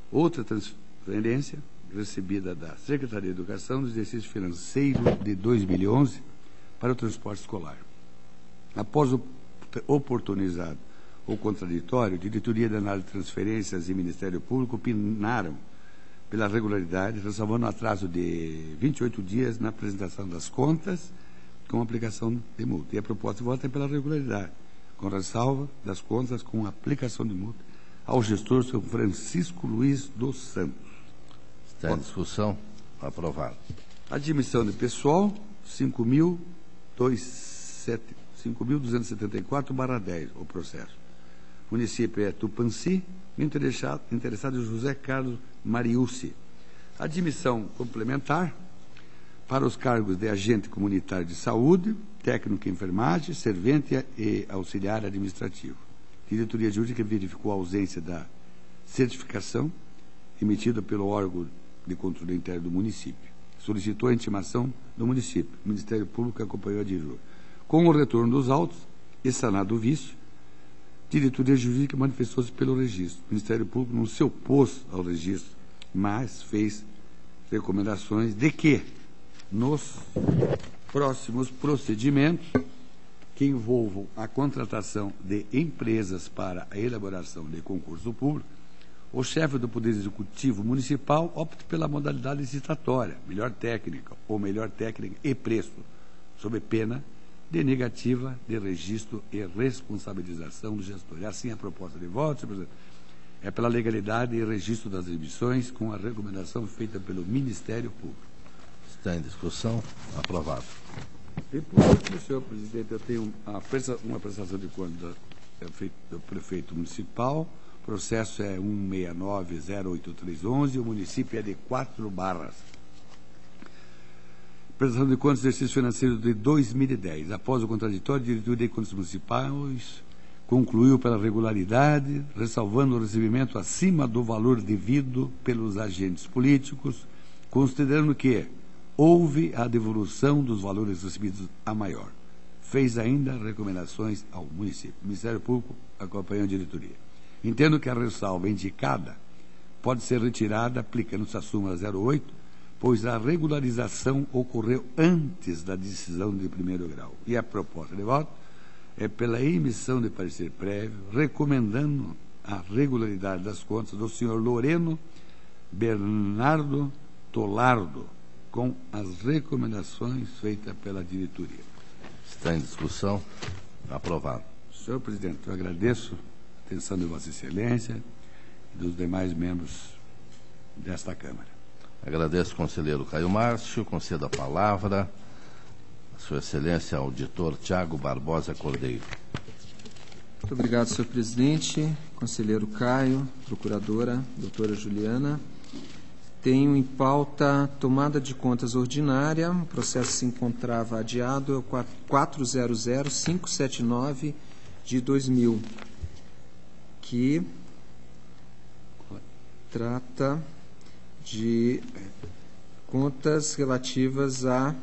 Speaker 2: Outra transferência recebida da Secretaria de Educação do exercício financeiro de 2011 para o transporte escolar. Após o oportunizado ou contraditório, a Diretoria de Análise de Transferências e Ministério Público opinaram pela regularidade, ressalvando o atraso de 28 dias na apresentação das contas com aplicação de multa. E a proposta de voto é pela regularidade, com ressalva das contas com aplicação de multa ao gestor, senhor Francisco Luiz dos Santos.
Speaker 1: Está em discussão. Aprovado.
Speaker 2: Admissão de pessoal, 5.274/10, o processo. Município é Tupanci, interessado é José Carlos Mariucci. Admissão complementar para os cargos de agente comunitário de saúde, técnico em enfermagem, servente e auxiliar administrativo. Diretoria Jurídica verificou a ausência da certificação emitida pelo órgão de controle interno do município. Solicitou a intimação do município. O Ministério Público acompanhou a DIJUR. Com o retorno dos autos e sanado o vício, a Diretoria Jurídica manifestou-se pelo registro. O Ministério Público não se opôs ao registro, mas fez recomendações de que, nos próximos procedimentos que envolvam a contratação de empresas para a elaboração de concurso público, o chefe do Poder Executivo Municipal opte pela modalidade licitatória, melhor técnica ou melhor técnica e preço, sob pena de negativa de registro e responsabilização do gestor. É assim a proposta de voto, senhor presidente. É pela legalidade e registro das emissões com a recomendação feita pelo Ministério Público.
Speaker 1: Está em discussão. Aprovado.
Speaker 2: E por último, senhor presidente, eu tenho uma prestação de contas do prefeito municipal. O processo é 169-08311, o município é de 4 Barras. Prestação de contas do exercício financeiro de 2010. Após o contraditório, a Diretoria de Contas Municipais concluiu pela regularidade, ressalvando o recebimento acima do valor devido pelos agentes políticos, considerando que houve a devolução dos valores recebidos a maior. Fez ainda recomendações ao município. O Ministério Público acompanhou a diretoria. Entendo que a ressalva indicada pode ser retirada aplicando-se a súmula 08, pois a regularização ocorreu antes da decisão de primeiro grau. E a proposta de voto é pela emissão de parecer prévio, recomendando a regularidade das contas do senhor Loreno Bernardo Tolardo, com as recomendações feitas pela diretoria.
Speaker 1: Está em discussão. Aprovado.
Speaker 2: Senhor presidente, eu agradeço a atenção de Vossa Excelência e dos demais membros desta Câmara.
Speaker 1: Agradeço, conselheiro Caio Márcio. Concedo a palavra a Sua Excelência, auditor Tiago Barbosa Cordeiro.
Speaker 3: Muito obrigado, senhor presidente, conselheiro Caio, procuradora, doutora Juliana. Tenho em pauta tomada de contas ordinária, o processo se encontrava adiado, é o 400579 de 2000, que trata de contas relativas a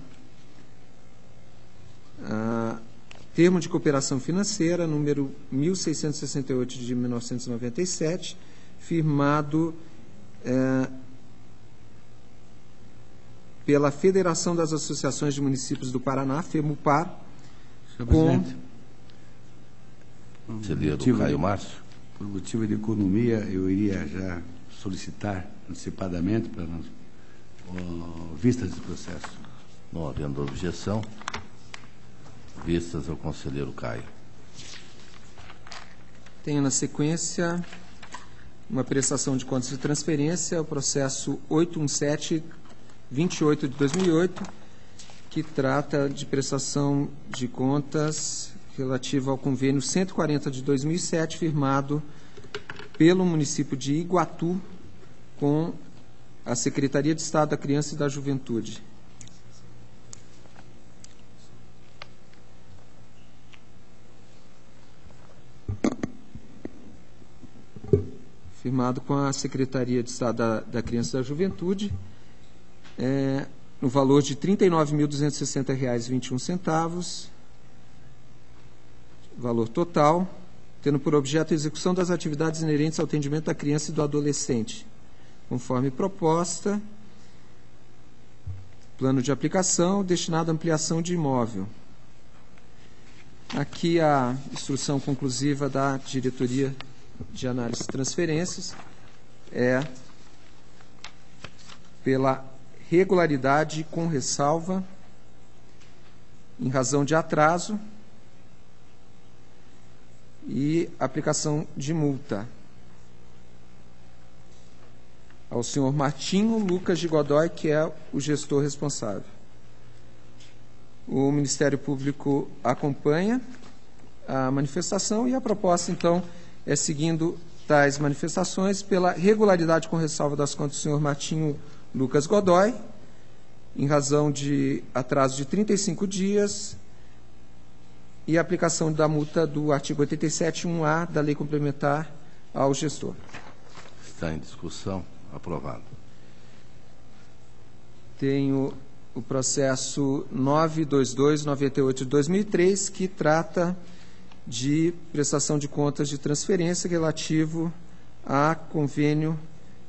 Speaker 3: termo de cooperação financeira, número 1668 de 1997, firmado pela Federação das Associações de Municípios do Paraná, FEMUPAR, com...
Speaker 1: Conselheiro Caio Márcio.
Speaker 2: Por motivo de economia, eu iria já solicitar antecipadamente para nós vistas desse processo.
Speaker 1: Não havendo objeção, vistas ao conselheiro Caio.
Speaker 3: Tenho na sequência uma prestação de contas de transferência, o processo 817-28 de 2008, que trata de prestação de contas relativa ao convênio 140 de 2007, firmado pelo município de Iguatu com a Secretaria de Estado da Criança e da Juventude. Firmado com a Secretaria de Estado da Criança e da Juventude, no valor de R$ 39.260,21, valor total, tendo por objeto a execução das atividades inerentes ao atendimento da criança e do adolescente, conforme proposta, plano de aplicação destinado à ampliação de imóvel. Aqui a instrução conclusiva da Diretoria de Análise de Transferências é pela regularidade com ressalva, em razão de atraso, e aplicação de multa ao senhor Martinho Lucas de Godoy, que é o gestor responsável. O Ministério Público acompanha a manifestação e a proposta, então, é seguindo tais manifestações pela regularidade com ressalva das contas do senhor Martinho Lucas Godoy, em razão de atraso de 35 dias, e a aplicação da multa do artigo 87.1a da Lei Complementar ao gestor.
Speaker 1: Está em discussão. Aprovado.
Speaker 3: Tenho o processo 92298 de 2003, que trata de prestação de contas de transferência relativo a convênio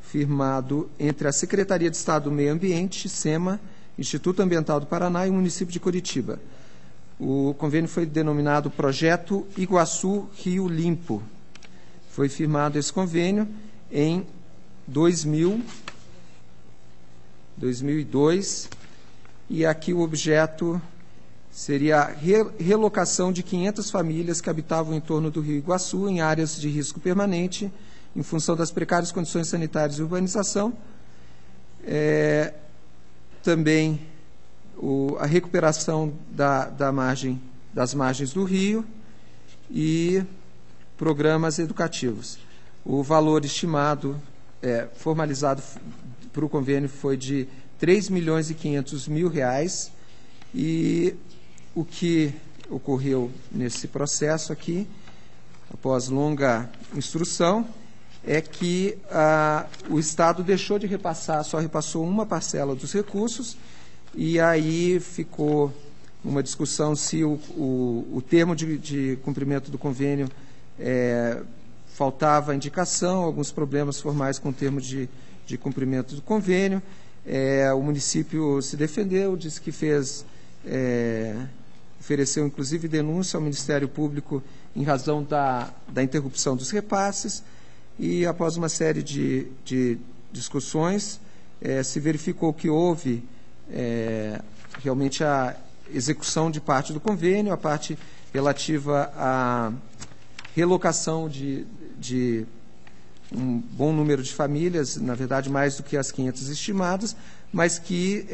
Speaker 3: firmado entre a Secretaria de Estado do Meio Ambiente, SEMA, Instituto Ambiental do Paraná e o município de Curitiba. O convênio foi denominado Projeto Iguaçu Rio Limpo. Foi firmado esse convênio em 2002, e aqui o objeto seria a relocação de 500 famílias que habitavam em torno do Rio Iguaçu em áreas de risco permanente, em função das precárias condições sanitárias e urbanização. Também a recuperação das margens do rio e programas educativos. O valor estimado, formalizado para o convênio, foi de R$ 3.500.000, e o que ocorreu nesse processo aqui, após longa instrução, é que o Estado deixou de repassar, só repassou uma parcela dos recursos, e aí ficou uma discussão se o termo de cumprimento do convênio faltava indicação, alguns problemas formais com o termo de cumprimento do convênio. O município se defendeu, disse que ofereceu inclusive denúncia ao Ministério Público em razão da interrupção dos repasses, e após uma série de discussões, se verificou que houve realmente a execução de parte do convênio, a parte relativa à relocação de um bom número de famílias, na verdade mais do que as 500 estimadas, mas que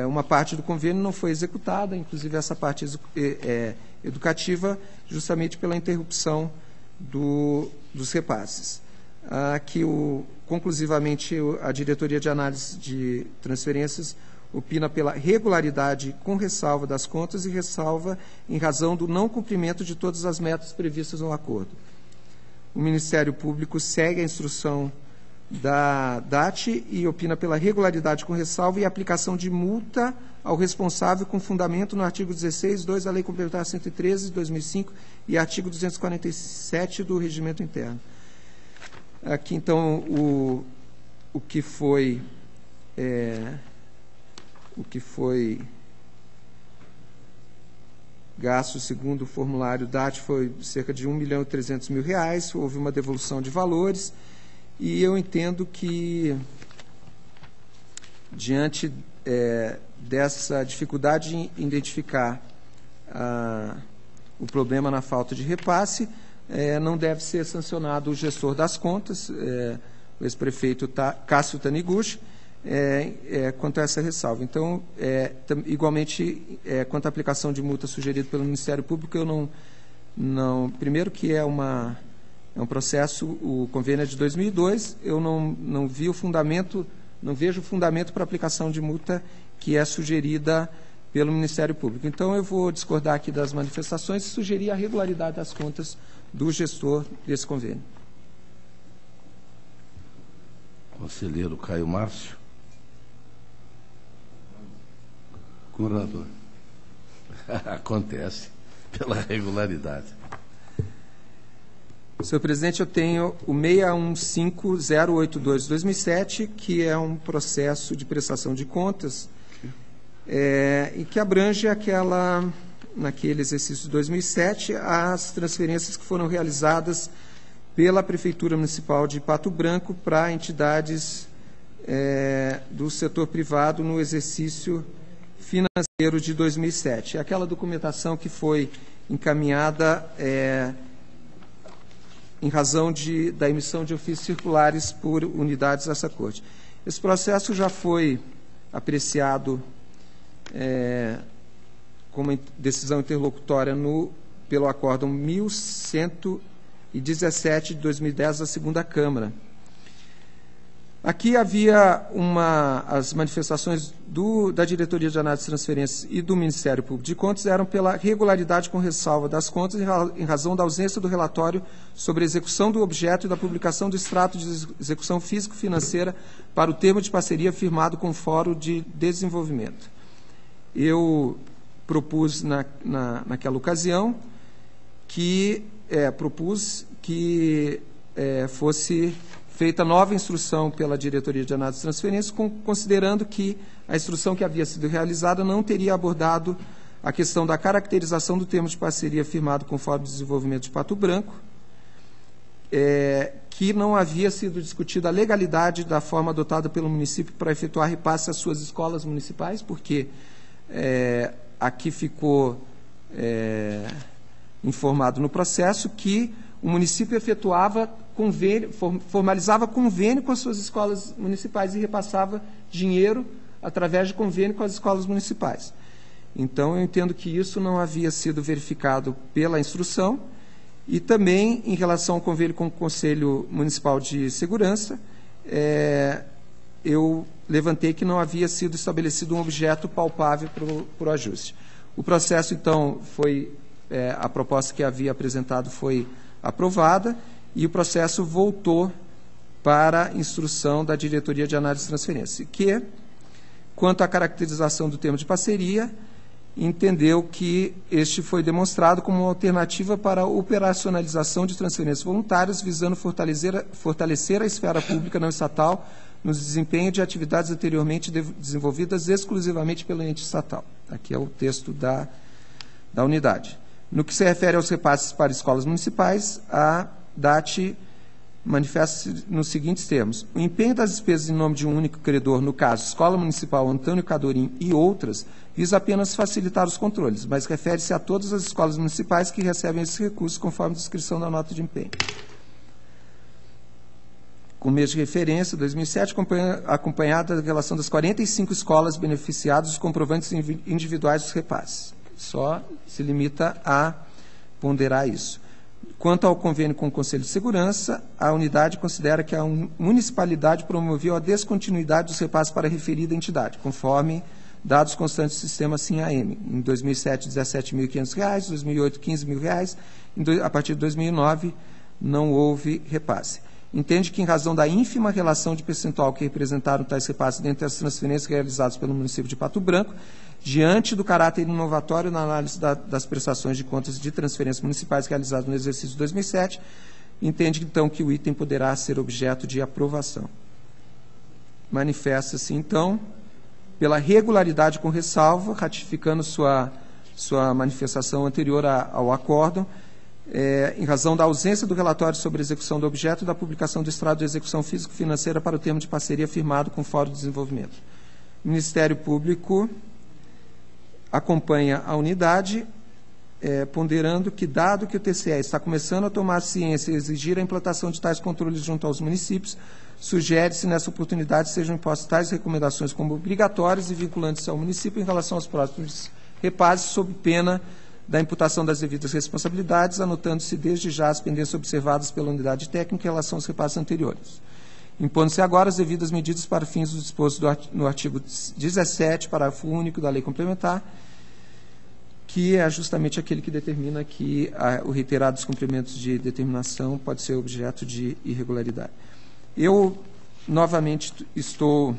Speaker 3: uma parte do convênio não foi executada, inclusive essa parte educativa, justamente pela interrupção dos repasses. Aqui o conclusivamente, a diretoria de análise de transferências opina pela regularidade com ressalva das contas e ressalva em razão do não cumprimento de todas as metas previstas no acordo. O Ministério Público segue a instrução da DAT e opina pela regularidade com ressalva e aplicação de multa ao responsável com fundamento no artigo 16(2) da Lei Complementar 113 de 2005 e artigo 247 do Regimento Interno. Aqui, então, o que foi gasto, segundo o formulário DAT, foi cerca de R$1.300.000, houve uma devolução de valores, e eu entendo que, diante dessa dificuldade em identificar o problema na falta de repasse, não deve ser sancionado o gestor das contas, o ex-prefeito Cássio Taniguchi, quanto a essa ressalva. Então, igualmente, quanto à aplicação de multa sugerida pelo Ministério Público, eu não primeiro que é um processo, o convênio é de 2002, eu não vi o fundamento, não vejo fundamento para a aplicação de multa que é sugerida pelo Ministério Público. Então, eu vou discordar aqui das manifestações e sugerir a regularidade das contas do gestor desse convênio.
Speaker 1: Conselheiro Caio Márcio.
Speaker 2: Com o relator.
Speaker 1: Acontece, pela regularidade.
Speaker 3: Senhor presidente, eu tenho o 615082 de 2007, que é um processo de prestação de contas, e que abrange naquele exercício de 2007, as transferências que foram realizadas pela Prefeitura Municipal de Pato Branco para entidades do setor privado no exercício financeiro de 2007. Aquela documentação que foi encaminhada em razão da emissão de ofícios circulares por unidades dessa Corte. Esse processo já foi apreciado como decisão interlocutória pelo Acórdão 1117 de 2010 da Segunda Câmara. Aqui havia as manifestações da Diretoria de Análise de Transferências e do Ministério Público de Contas eram pela regularidade com ressalva das contas em razão da ausência do relatório sobre a execução do objeto e da publicação do extrato de execução físico-financeira para o termo de parceria firmado com o Fórum de Desenvolvimento. Eu propus naquela ocasião que fosse feita nova instrução pela Diretoria de Análise de Transferências, considerando que a instrução que havia sido realizada não teria abordado a questão da caracterização do termo de parceria firmado com o Fórum de Desenvolvimento de Pato Branco, que não havia sido discutida a legalidade da forma adotada pelo município para efetuar repasse às suas escolas municipais, porque aqui ficou informado no processo que o município efetuava formalizava convênio com as suas escolas municipais e repassava dinheiro através de convênio com as escolas municipais. Então, eu entendo que isso não havia sido verificado pela instrução e também, em relação ao convênio com o Conselho Municipal de Segurança, eu levantei que não havia sido estabelecido um objeto palpável para o ajuste. O processo, então, a proposta que havia apresentado foi aprovada e o processo voltou para a instrução da Diretoria de Análise de Transferência, que, quanto à caracterização do termo de parceria, entendeu que este foi demonstrado como uma alternativa para a operacionalização de transferências voluntárias, visando fortalecer a esfera pública não estatal no desempenho de atividades anteriormente desenvolvidas exclusivamente pelo ente estatal. Aqui é o texto da unidade. No que se refere aos repasses para escolas municipais, a DAT manifesta-se nos seguintes termos: o empenho das despesas em nome de um único credor, no caso, Escola Municipal Antônio Cadorim e outras, visa apenas facilitar os controles, mas refere-se a todas as escolas municipais que recebem esses recursos, conforme a descrição da nota de empenho. Com mês de referência, 2007, acompanhada da relação das 45 escolas beneficiadas dos comprovantes individuais dos repasses. Só se limita a ponderar isso. Quanto ao convênio com o Conselho de Segurança, a unidade considera que a municipalidade promoveu a descontinuidade dos repasses para a referida entidade, conforme dados constantes do sistema SIM-AM. Em 2007, R$ 17.500, em 2008, R$ 15.000, a partir de 2009, não houve repasse. Entende que, em razão da ínfima relação de percentual que representaram tais repasses dentre as transferências realizadas pelo município de Pato Branco, diante do caráter inovatório na análise das prestações de contas de transferências municipais realizadas no exercício de 2007, entende, então, que o item poderá ser objeto de aprovação. Manifesta-se, então, pela regularidade com ressalva, ratificando sua manifestação anterior ao acórdão, em razão da ausência do relatório sobre a execução do objeto e da publicação do extrato de execução físico-financeira para o termo de parceria firmado com o Fórum de Desenvolvimento. O Ministério Público acompanha a unidade, ponderando que, dado que o TCE está começando a tomar ciência e exigir a implantação de tais controles junto aos municípios, sugere-se, nessa oportunidade, sejam impostas tais recomendações como obrigatórias e vinculantes ao município em relação aos próximos repasses, sob pena da imputação das devidas responsabilidades, anotando-se desde já as pendências observadas pela unidade técnica em relação aos repasses anteriores. Impondo-se agora as devidas medidas para fins do disposto no artigo 17, parágrafo único da Lei Complementar, que é justamente aquele que determina que o reiterado descumprimento de determinação pode ser objeto de irregularidade. Eu, novamente, estou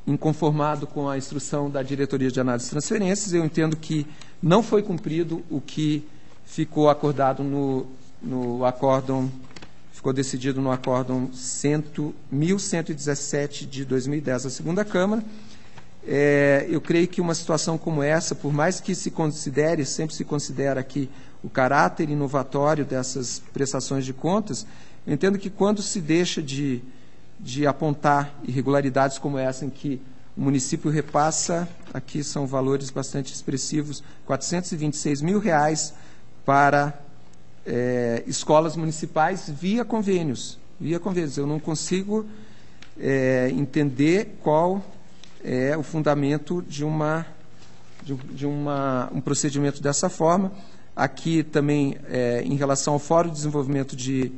Speaker 3: inconformado com a instrução da Diretoria de Análise de Transferências. Eu entendo que não foi cumprido o que ficou acordado no acórdão, ficou decidido no acórdão 1117 de 2010 da segunda Câmara. Eu creio que uma situação como essa, por mais que se considere, sempre se considera aqui o caráter inovatório dessas prestações de contas, eu entendo que quando se deixa de apontar irregularidades como essa, em que o município repassa, aqui são valores bastante expressivos, R$ 426.000 para escolas municipais via convênios. Eu não consigo entender qual é o fundamento de um procedimento dessa forma. Aqui também, em relação ao Fórum de Desenvolvimento de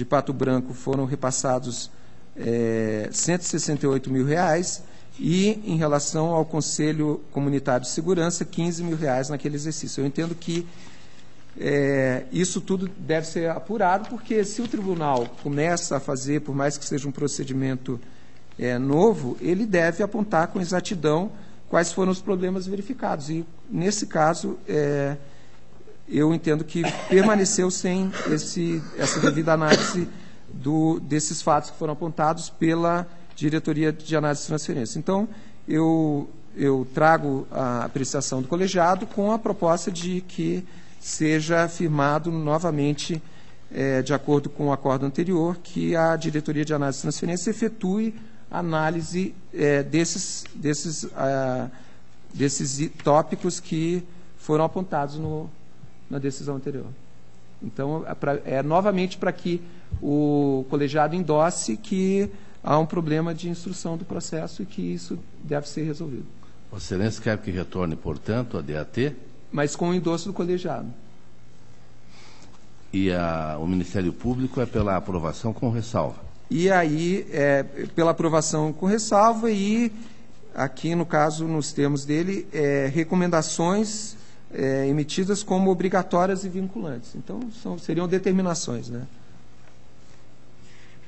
Speaker 3: Pato Branco, foram repassados R$ 168.000, e, em relação ao Conselho Comunitário de Segurança, R$ 15.000 naquele exercício. Eu entendo que isso tudo deve ser apurado, porque se o tribunal começa a fazer, por mais que seja um procedimento novo, ele deve apontar com exatidão quais foram os problemas verificados. E, nesse caso, eu entendo que permaneceu sem essa devida análise desses fatos que foram apontados pela Diretoria de Análise de Transferência. Então, eu trago a apreciação do colegiado com a proposta de que seja firmado novamente, de acordo com o acordo anterior, que a Diretoria de Análise de Transferência efetue a análise desses tópicos que foram apontados na decisão anterior. Então, novamente para que o colegiado endosse que há um problema de instrução do processo e que isso deve ser resolvido.
Speaker 1: Vossa Excelência quer que retorne, portanto, a DAT?
Speaker 3: Mas com o endosso do colegiado.
Speaker 1: E o Ministério Público é pela aprovação com ressalva?
Speaker 3: E aí, pela aprovação com ressalva e, aqui no caso, nos termos dele, recomendações emitidas como obrigatórias e vinculantes. Então, seriam determinações, né?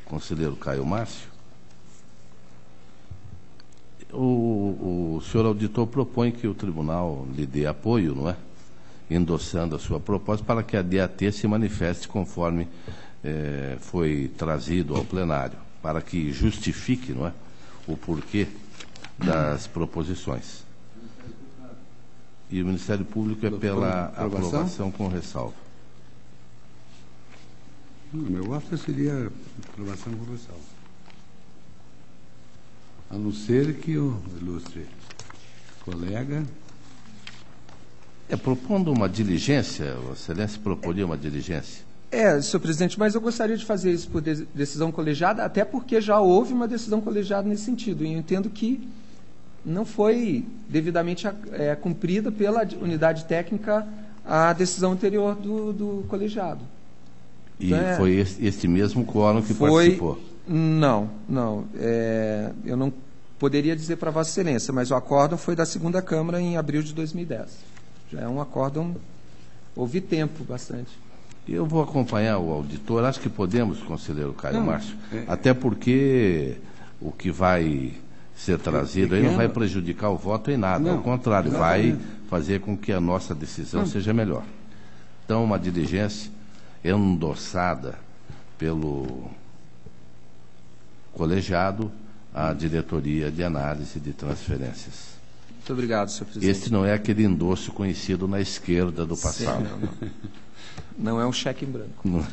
Speaker 1: Conselheiro Caio Márcio. O senhor auditor propõe que o tribunal lhe dê apoio, não é? Endossando a sua proposta para que a DAT se manifeste conforme foi trazido ao plenário, para que justifique, não é, o porquê das proposições. E o Ministério Público é pela aprovação com ressalva.
Speaker 2: Meu voto seria aprovação com ressalva. A não ser que o ilustre colega...
Speaker 1: propondo uma diligência, Vossa Excelência proporia uma diligência?
Speaker 3: Senhor presidente, mas eu gostaria de fazer isso por decisão colegiada, até porque já houve uma decisão colegiada nesse sentido, e eu entendo que não foi devidamente cumprida pela unidade técnica a decisão anterior do colegiado.
Speaker 1: E foi este mesmo quórum que participou?
Speaker 3: Não. Eu não poderia dizer para Vossa Excelência, mas o acórdão foi da segunda Câmara em abril de 2010. Já é um acórdão, houve tempo bastante.
Speaker 1: Eu vou acompanhar o auditor, acho que podemos, conselheiro Caio Márcio, até porque o que vai ser trazido aí não vai prejudicar o voto em nada, ao contrário, vai fazer com que a nossa decisão seja melhor. Então, uma diligência endossada pelo colegiado à diretoria de análise de transferências.
Speaker 3: Muito obrigado, senhor presidente.
Speaker 1: Este não é aquele endosso conhecido na esquerda do passado.
Speaker 3: Sim, não é um cheque em branco.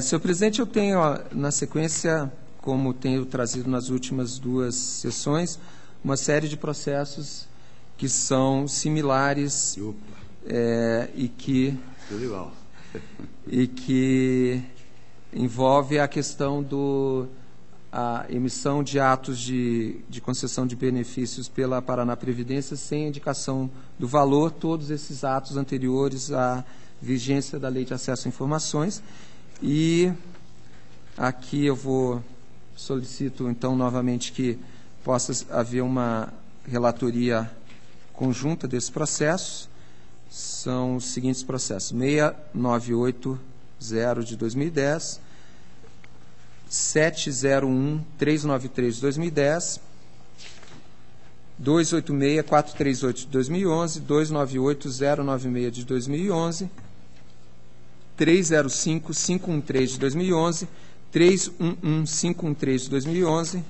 Speaker 3: Senhor presidente, eu tenho, na sequência, como tenho trazido nas últimas 2 sessões, uma série de processos que são similares e que envolve a questão a emissão de atos de concessão de benefícios pela Paraná Previdência sem indicação do valor, todos esses atos anteriores à vigência da Lei de Acesso a Informações. E aqui eu solicito, então, novamente que possa haver uma relatoria conjunta desses processos. São os seguintes processos: 6980 de 2010, 701-393 de 2010, 286-438 de 2011, 298-096 de 2011, 305-513 de 2011, 311-513 de 2011,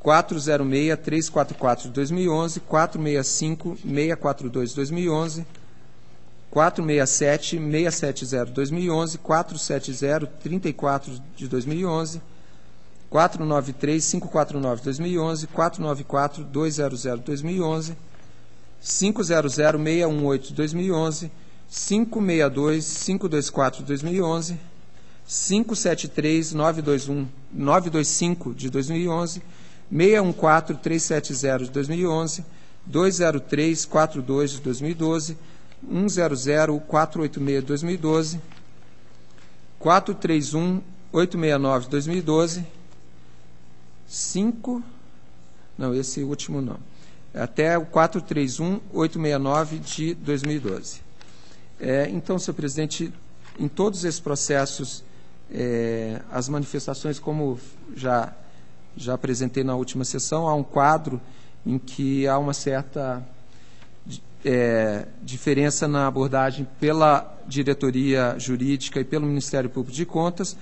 Speaker 3: 406-344 de 2011, 465-642 de 2011, 467-670 de 2011, 470-34 de 2011, 493-549 de 2011, 494-200 de 2011, 500-618 de 2011, 562-524 de 2011, 573-925 de 2011, 614-370 de 2011, 203-42 de 2012, 100-486 de 2012, 431-869 de 2012, esse último não, até o 431-869 de 2012. Então, senhor presidente, em todos esses processos, as manifestações, como já apresentei na última sessão, há um quadro em que há uma certa diferença na abordagem pela diretoria jurídica e pelo Ministério Público de Contas.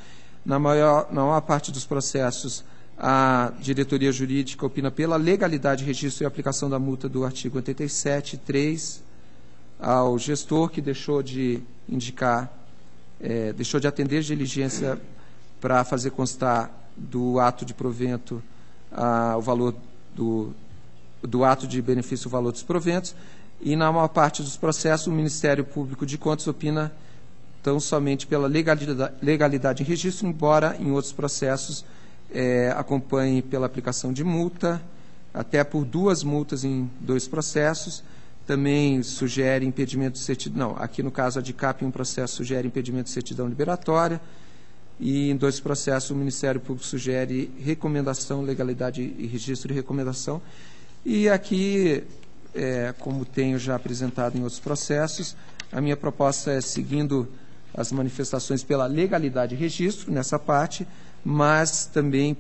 Speaker 3: Na maior parte dos processos, a diretoria jurídica opina pela legalidade, registro e aplicação da multa do artigo 87.3 ao gestor, que deixou de atender diligência para fazer constar do ato de provento o valor do ato de benefício, o valor dos proventos. E, na maior parte dos processos, o Ministério Público de Contas opina tão somente pela legalidade em registro, embora em outros processos acompanhe pela aplicação de multa, até por 2 multas em 2 processos. Também sugere impedimento de certidão. Não, aqui no caso a DICAP, em um processo, sugere impedimento de certidão liberatória, e em 2 processos o Ministério Público sugere recomendação, legalidade e registro e recomendação. E aqui, como tenho já apresentado em outros processos, a minha proposta é seguindo as manifestações pela legalidade e registro, nessa parte, mas também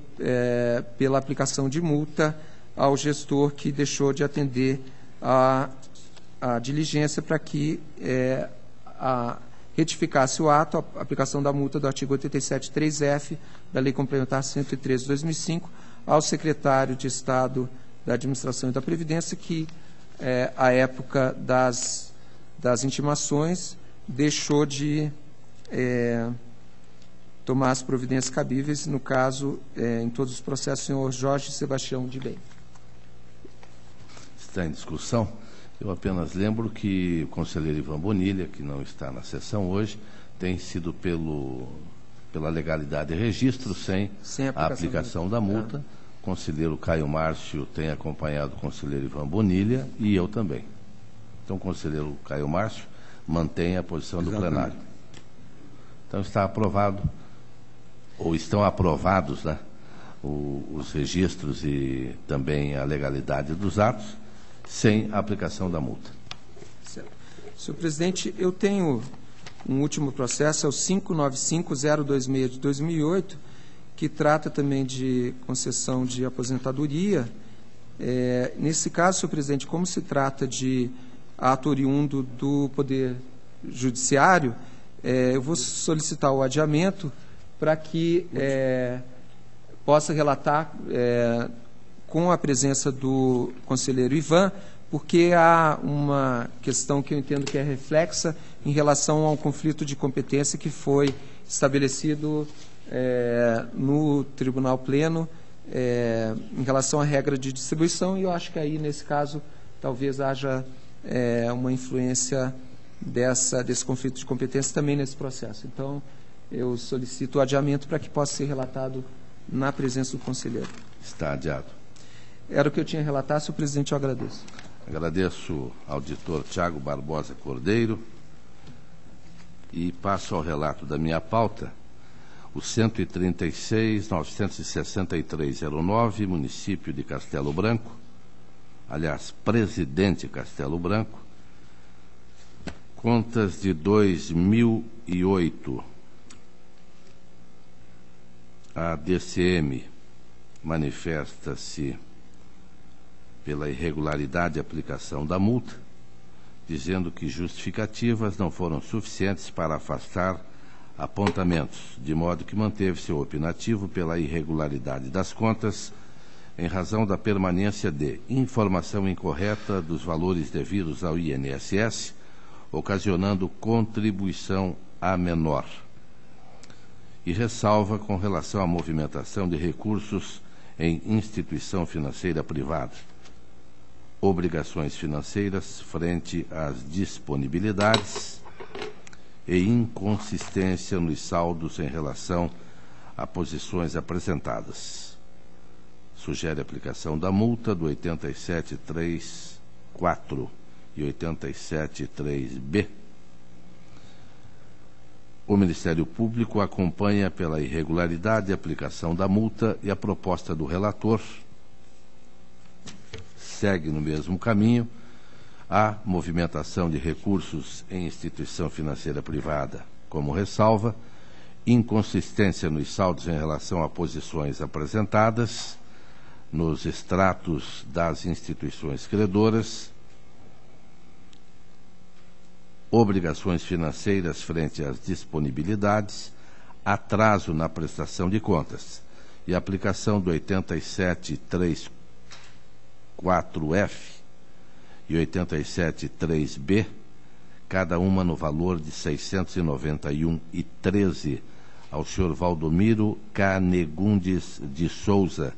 Speaker 3: pela aplicação de multa ao gestor que deixou de atender a diligência para que retificasse o ato, a aplicação da multa do artigo 87.3F da Lei Complementar 113 de 2005, ao secretário de Estado da Administração e da Previdência, que, à época das intimações, deixou de tomar as providências cabíveis, no caso, em todos os processos, o senhor Jorge Sebastião de Bem.
Speaker 1: Está em discussão. Eu apenas lembro que o conselheiro Ivan Bonilha, que não está na sessão hoje, tem sido pela legalidade e registro, sem a aplicação da multa. O conselheiro Caio Márcio tem acompanhado o conselheiro Ivan Bonilha e eu também. Então, o conselheiro Caio Márcio mantém a posição do plenário. Então está aprovado, ou estão aprovados, né, os registros e também a legalidade dos atos, sem a aplicação da multa.
Speaker 3: Certo. Senhor presidente, eu tenho um último processo, é o 595-026 de 2008, que trata também de concessão de aposentadoria. Nesse caso, senhor presidente, como se trata de ato oriundo do Poder Judiciário, eu vou solicitar o adiamento para que possa relatar com a presença do conselheiro Ivan, porque há uma questão que eu entendo que é reflexa em relação ao conflito de competência que foi estabelecido no Tribunal Pleno em relação à regra de distribuição, e eu acho que aí, nesse caso, talvez haja uma influência desse conflito de competência também nesse processo. Então, eu solicito o adiamento para que possa ser relatado na presença do conselheiro.
Speaker 1: Está adiado.
Speaker 3: Era o que eu tinha a relatar, senhor presidente, eu agradeço.
Speaker 1: Agradeço ao auditor Tiago Barbosa Cordeiro e passo ao relato da minha pauta. O 136.963.09, município de Castelo Branco, aliás, Presidente Castelo Branco, contas de 2008. A DCM manifesta-se pela irregularidade de aplicação da multa, dizendo que justificativas não foram suficientes para afastar apontamentos, de modo que manteve seu opinativo pela irregularidade das contas, em razão da permanência de informação incorreta dos valores devidos ao INSS, ocasionando contribuição a menor. E ressalva com relação à movimentação de recursos em instituição financeira privada, obrigações financeiras frente às disponibilidades e inconsistência nos saldos em relação a posições apresentadas. Sugere a aplicação da multa do 87.3.4 e 87.3b. O Ministério Público acompanha pela irregularidade a aplicação da multa e a proposta do relator segue no mesmo caminho. A movimentação de recursos em instituição financeira privada, como ressalva, inconsistência nos saldos em relação a posições apresentadas nos extratos das instituições credoras, obrigações financeiras frente às disponibilidades, atraso na prestação de contas e aplicação do 87.3.4f e 87.3b, cada uma no valor de R$ 691,13 ao senhor Valdomiro Canegundes de Souza,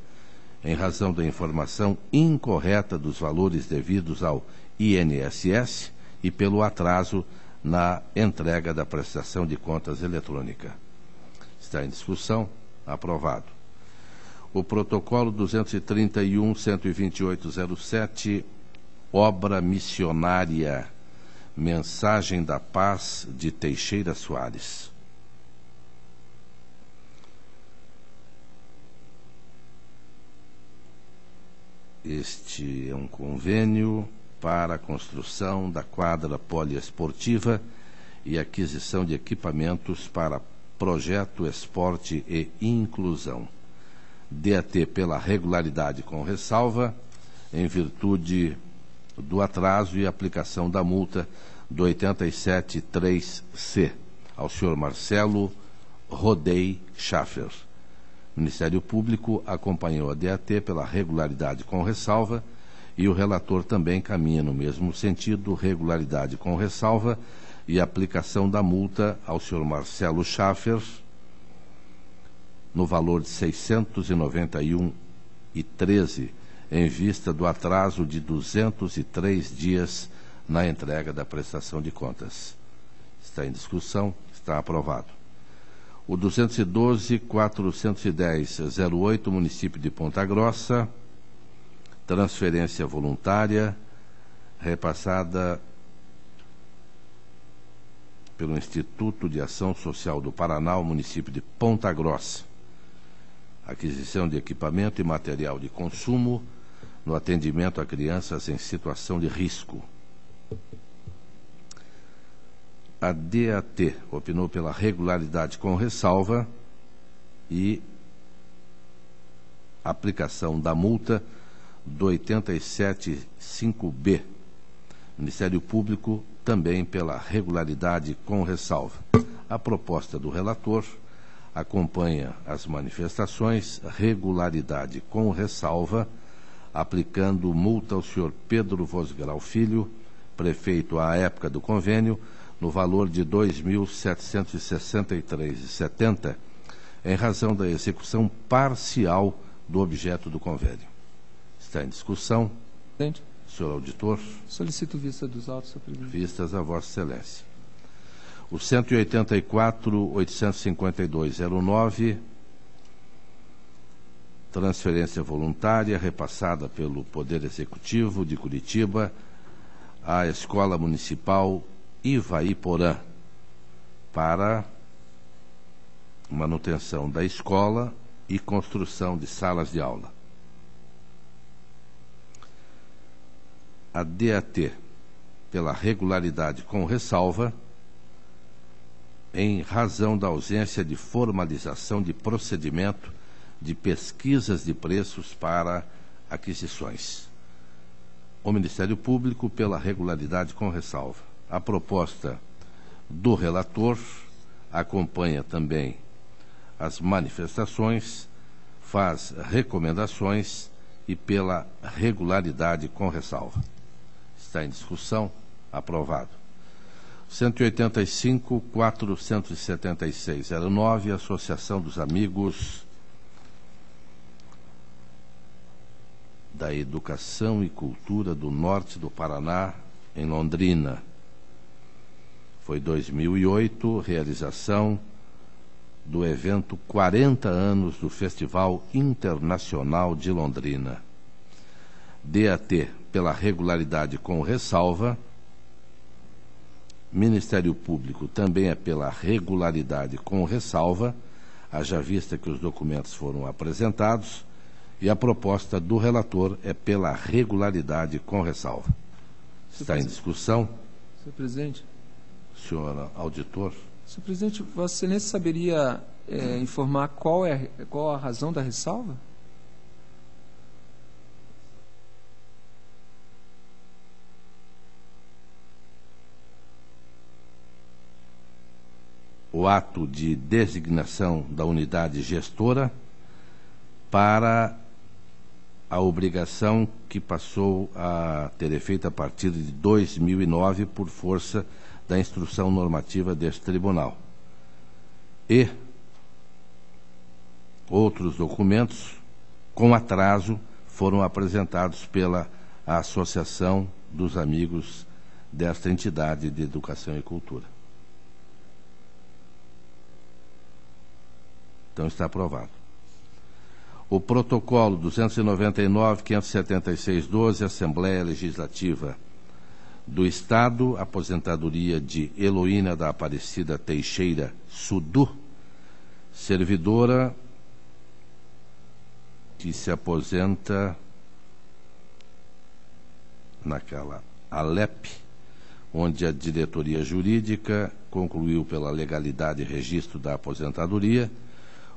Speaker 1: em razão da informação incorreta dos valores devidos ao INSS e pelo atraso na entrega da prestação de contas eletrônica. Está em discussão. Aprovado. O protocolo 231.128.07, obra missionária, Mensagem da Paz, de Teixeira Soares. Este é um convênio para a construção da quadra poliesportiva e aquisição de equipamentos para projeto Esporte e Inclusão. DAT pela regularidade com ressalva, em virtude do atraso e aplicação da multa do 87.3c ao senhor Marcelo Rodei Schaffer. O Ministério Público acompanhou a DAT pela regularidade com ressalva e o relator também caminha no mesmo sentido, regularidade com ressalva e aplicação da multa ao senhor Marcelo Schaffer no valor de R$ 691,13 em vista do atraso de 203 dias na entrega da prestação de contas. Está em discussão, está aprovado. O 212.410.08, município de Ponta Grossa, transferência voluntária, repassada pelo Instituto de Ação Social do Paraná, ao município de Ponta Grossa. Aquisição de equipamento e material de consumo no atendimento a crianças em situação de risco. A DAT opinou pela regularidade com ressalva e aplicação da multa do 87.5B. Ministério Público também pela regularidade com ressalva. A proposta do relator acompanha as manifestações, regularidade com ressalva, aplicando multa ao senhor Pedro Vosgrau Filho, prefeito à época do convênio, no valor de R$ 2.763,70, em razão da execução parcial do objeto do convênio. Está em discussão.
Speaker 3: Presidente,
Speaker 1: Senhor auditor.
Speaker 3: solicito vista dos autos, senhor presidente.
Speaker 1: Vistas a Vossa Excelência. O 184.852.09, transferência voluntária repassada pelo Poder Executivo de Curitiba à Escola Municipal Ivaiporã para manutenção da escola e construção de salas de aula. A DAT, pela regularidade com ressalva, em razão da ausência de formalização de procedimento de pesquisas de preços para aquisições. O Ministério Público, pela regularidade com ressalva. A proposta do relator acompanha também as manifestações, faz recomendações e pela regularidade com ressalva. Está em discussão. Aprovado. 185.476.09, Associação dos Amigos da Educação e Cultura do Norte do Paraná, em Londrina. Foi 2008, realização do evento 40 anos do Festival Internacional de Londrina. DAT, pela regularidade com ressalva. Ministério Público também é pela regularidade com ressalva, haja vista que os documentos foram apresentados, e a proposta do relator é pela regularidade com ressalva. Está em discussão.
Speaker 3: Senhor presidente.
Speaker 1: Senhor auditor.
Speaker 3: Senhor presidente, Vossa Excelência saberia informar qual a razão da ressalva?
Speaker 1: O ato de designação da unidade gestora para a obrigação que passou a ter efeito a partir de 2009 por força da instrução normativa deste tribunal. E outros documentos com atraso foram apresentados pela Associação dos Amigos desta entidade de educação e cultura. Então está aprovado. O protocolo 299.576/12, Assembleia Legislativa do Estado, aposentadoria de Heloína da Aparecida Teixeira Sudu, servidora que se aposenta naquela ALEP, onde a diretoria jurídica concluiu pela legalidade e registro da aposentadoria,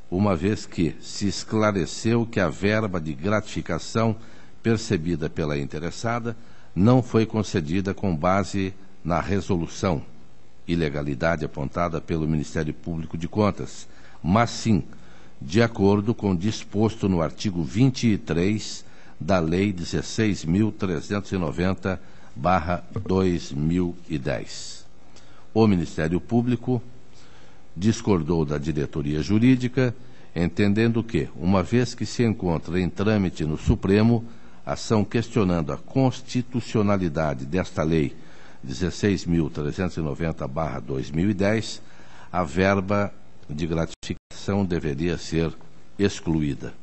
Speaker 1: uma vez que se esclareceu que a verba de gratificação percebida pela interessada não foi concedida com base na resolução, ilegalidade apontada pelo Ministério Público de Contas, mas sim de acordo com o disposto no artigo 23 da Lei 16.390/2010. O Ministério Público discordou da diretoria jurídica, entendendo que, uma vez que se encontra em trâmite no Supremo ação questionando a constitucionalidade desta Lei 16.390/2010, a verba de gratificação deveria ser excluída.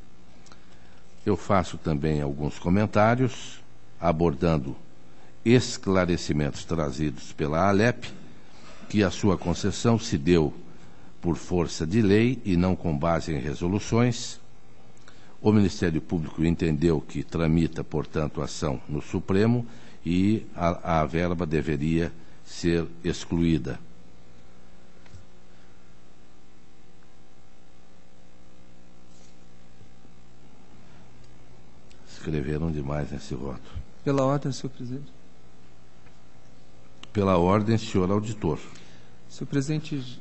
Speaker 1: Eu faço também alguns comentários, abordando esclarecimentos trazidos pela ALEP que a sua concessão se deu por força de lei e não com base em resoluções. O Ministério Público entendeu que tramita, portanto, ação no Supremo e a verba deveria ser excluída. Escreveram demais nesse voto.
Speaker 3: Pela ordem, senhor presidente.
Speaker 1: Pela ordem, senhor auditor.
Speaker 3: Senhor presidente,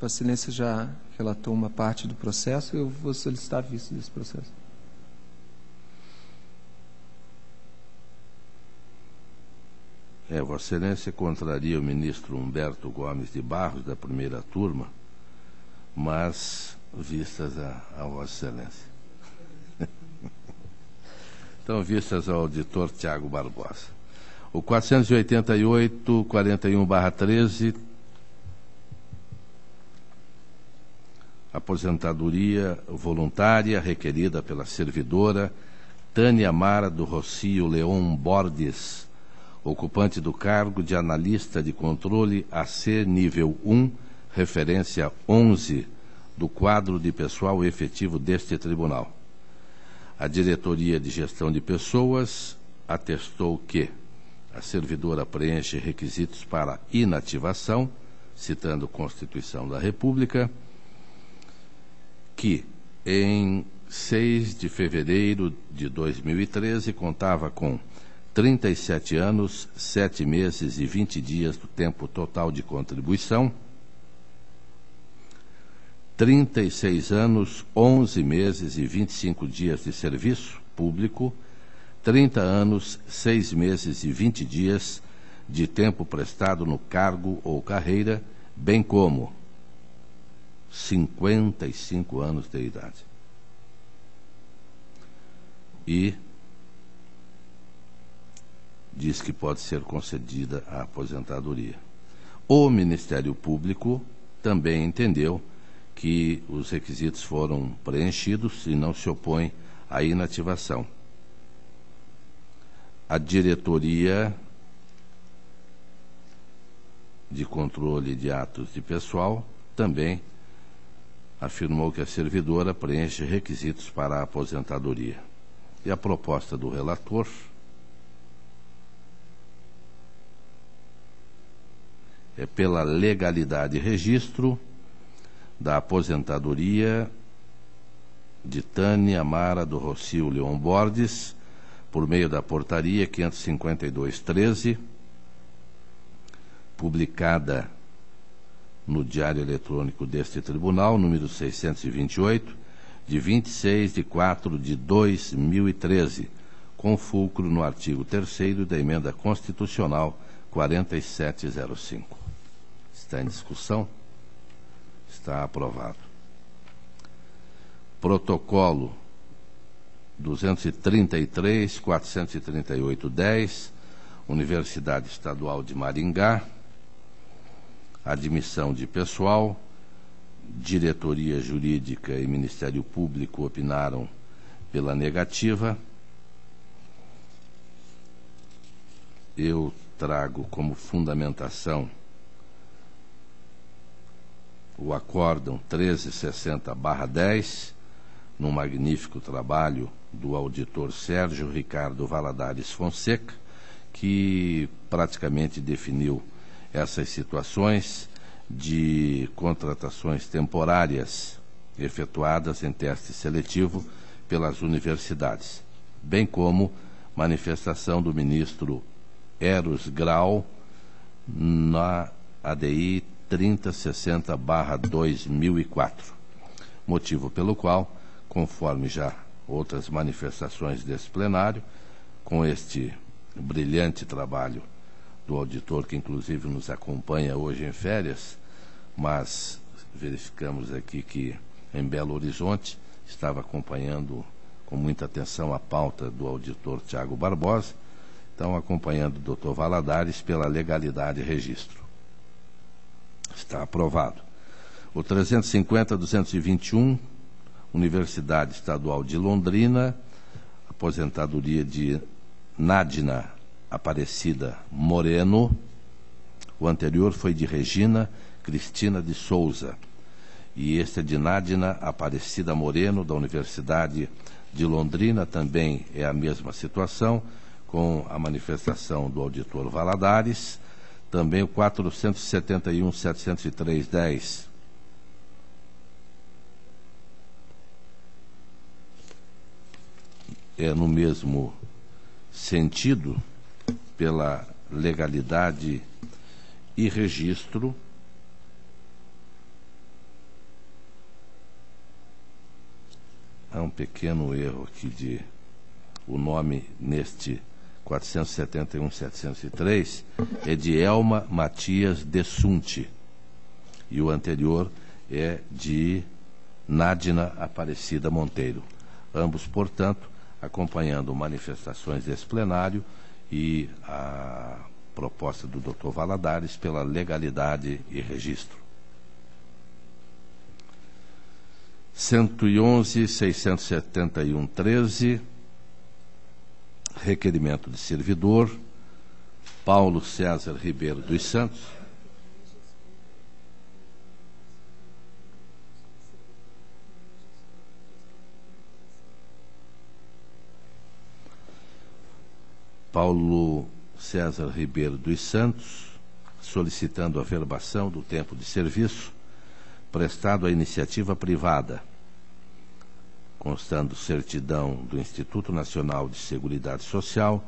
Speaker 3: Vossa Excelência já relatou uma parte do processo, eu vou solicitar a vista desse processo.
Speaker 1: Vossa Excelência contraria o ministro Humberto Gomes de Barros, da primeira turma, mas vistas a Vossa Excelência. Então, vistas ao auditor Tiago Barbosa. O 488, 41/13, aposentadoria voluntária requerida pela servidora Tânia Mara do Rocio Leon Bordes, ocupante do cargo de analista de controle AC nível 1, referência 11, do quadro de pessoal efetivo deste tribunal. A Diretoria de Gestão de Pessoas atestou que a servidora preenche requisitos para inativação, citando Constituição da República, que em 6 de fevereiro de 2013 contava com 37 anos, 7 meses e 20 dias do tempo total de contribuição, 36 anos, 11 meses e 25 dias de serviço público, 30 anos, 6 meses e 20 dias de tempo prestado no cargo ou carreira, bem como 55 anos de idade. E diz que pode ser concedida a aposentadoria. O Ministério Público também entendeu que os requisitos foram preenchidos e não se opõe à inativação. A Diretoria de Controle de Atos de Pessoal também afirmou que a servidora preenche requisitos para a aposentadoria. E a proposta do relator é pela legalidade e registro da aposentadoria de Tânia Mara do Rocio Leon Bordes, por meio da portaria 552/13, publicada no Diário Eletrônico deste Tribunal, número 628, de 26/4/2013, com fulcro no artigo 3º da Emenda Constitucional 4705. Está em discussão? Está aprovado. Protocolo 233, 438-10, Universidade Estadual de Maringá, admissão de pessoal, Diretoria Jurídica e Ministério Público opinaram pela negativa. Eu trago como fundamentação o acórdão 1360/10, num magnífico trabalho do auditor Sérgio Ricardo Valadares Fonseca, que praticamente definiu essas situações de contratações temporárias efetuadas em teste seletivo pelas universidades, bem como manifestação do ministro Eros Grau na ADI 3060/2004, motivo pelo qual, conforme já outras manifestações desse plenário, com este brilhante trabalho do auditor, que inclusive nos acompanha hoje em férias, mas verificamos aqui que em Belo Horizonte estava acompanhando com muita atenção a pauta do auditor Tiago Barbosa, então acompanhando o doutor Valadares pela legalidade e registro. Está aprovado. O 350-221, Universidade Estadual de Londrina, aposentadoria de Nádina Aparecida Moreno, O anterior foi de Regina Cristina de Souza. E este é de Nádina Aparecida Moreno, da Universidade de Londrina. Também é a mesma situação, com a manifestação do auditor Valadares. Também o 471.703.10. É no mesmo sentido, pela legalidade e registro. Há um pequeno erro aqui de o nome neste 471.703 é de Elma Matias de Sunti e o anterior é de Nádina Aparecida Monteiro. Ambos, portanto, acompanhando manifestações desse plenário e a proposta do Dr. Valadares pela legalidade e registro. 111.671.13, requerimento de servidor, Paulo César Ribeiro dos Santos. Paulo César Ribeiro dos Santos, solicitando a verbação do tempo de serviço prestado à iniciativa privada, constando certidão do Instituto Nacional de Seguridade Social,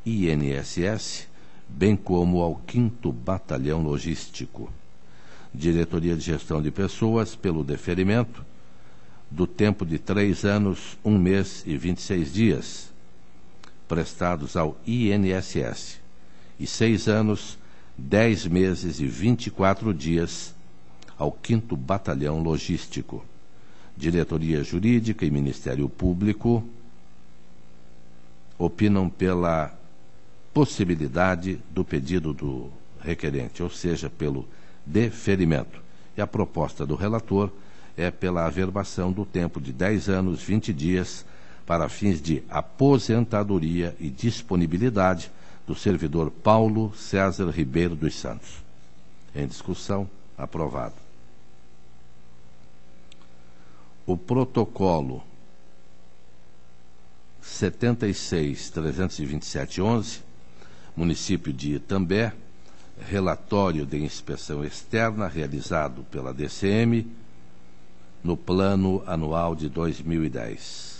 Speaker 1: INSS, bem como ao 5º Batalhão Logístico. Diretoria de Gestão de Pessoas, pelo deferimento do tempo de 3 anos, 1 mês e 26 dias, prestados ao INSS, e 6 anos, 10 meses e 24 dias ao 5º Batalhão Logístico. Diretoria Jurídica e Ministério Público opinam pela possibilidade do pedido do requerente, ou seja, pelo deferimento. E a proposta do relator é pela averbação do tempo de 10 anos, 20 dias, para fins de aposentadoria e disponibilidade do servidor Paulo César Ribeiro dos Santos. Em discussão, aprovado. O protocolo 76.327.11, município de Itambé, relatório de inspeção externa realizado pela DCM no plano anual de 2010.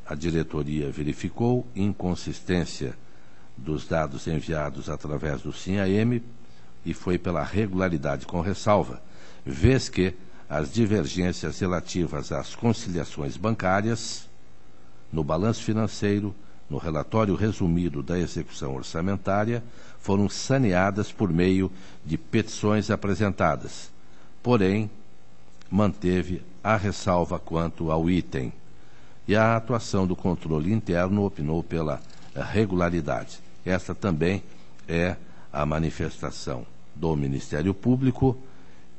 Speaker 1: A diretoria verificou inconsistência dos dados enviados através do SINAM e foi pela regularidade com ressalva, vez que as divergências relativas às conciliações bancárias, no balanço financeiro, no relatório resumido da execução orçamentária, foram saneadas por meio de petições apresentadas. Porém, manteve a ressalva quanto ao item. E a atuação do controle interno opinou pela regularidade. Esta também é a manifestação do Ministério Público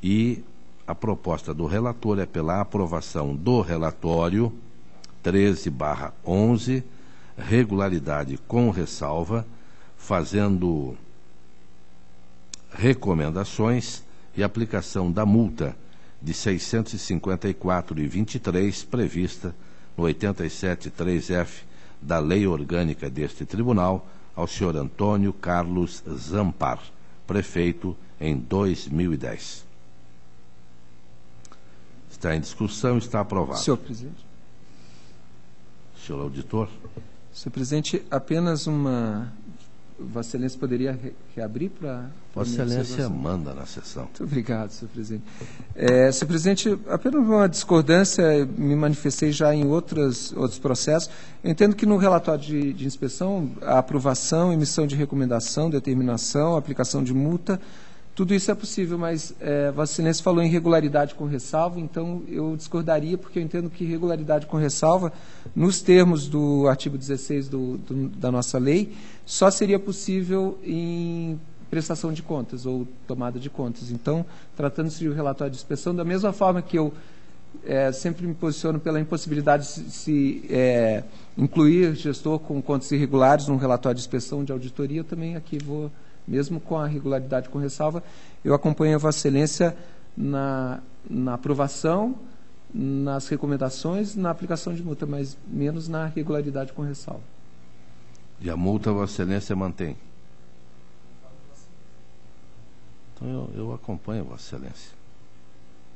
Speaker 1: e a proposta do relator é pela aprovação do relatório 13/11, regularidade com ressalva, fazendo recomendações e aplicação da multa de R$ 654,23 prevista no 87.3F da Lei Orgânica deste Tribunal ao senhor Antônio Carlos Zampar, prefeito em 2010. Está em discussão, está aprovado.
Speaker 3: Senhor presidente.
Speaker 1: Senhor auditor.
Speaker 3: Senhor presidente, apenas uma... Vossa Excelência poderia reabrir para...
Speaker 1: Vossa Excelência manda na sessão.
Speaker 3: Muito obrigado, senhor presidente. Senhor presidente, apenas uma discordância, me manifestei já em outros processos. Eu entendo que no relatório de inspeção, a aprovação, emissão de recomendação, determinação, aplicação de multa, tudo isso é possível, mas Vossa Excelência falou em regularidade com ressalva, então eu discordaria, porque eu entendo que regularidade com ressalva, nos termos do artigo 16 da nossa lei, só seria possível em prestação de contas ou tomada de contas. Então, tratando-se de um relatório de inspeção, da mesma forma que eu sempre me posiciono pela impossibilidade de se incluir gestor com contas irregulares num relatório de inspeção de auditoria. Eu também aqui vou, mesmo com a regularidade com ressalva, eu acompanho a Vossa Excelência na aprovação, nas recomendações, na aplicação de multa, mas menos na regularidade com ressalva.
Speaker 1: E a multa, Vossa Excelência, mantém? Então, eu acompanho, Vossa Excelência.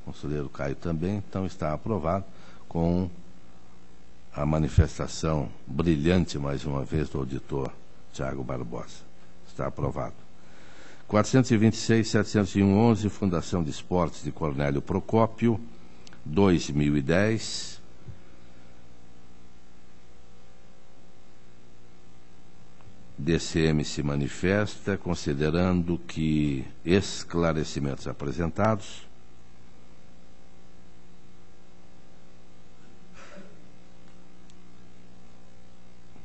Speaker 1: O conselheiro Caio também, então está aprovado com a manifestação brilhante, mais uma vez, do auditor Tiago Barbosa. Está aprovado. 426.701.11, Fundação de Esportes de Cornélio Procópio, 2010. DCM se manifesta, considerando que esclarecimentos apresentados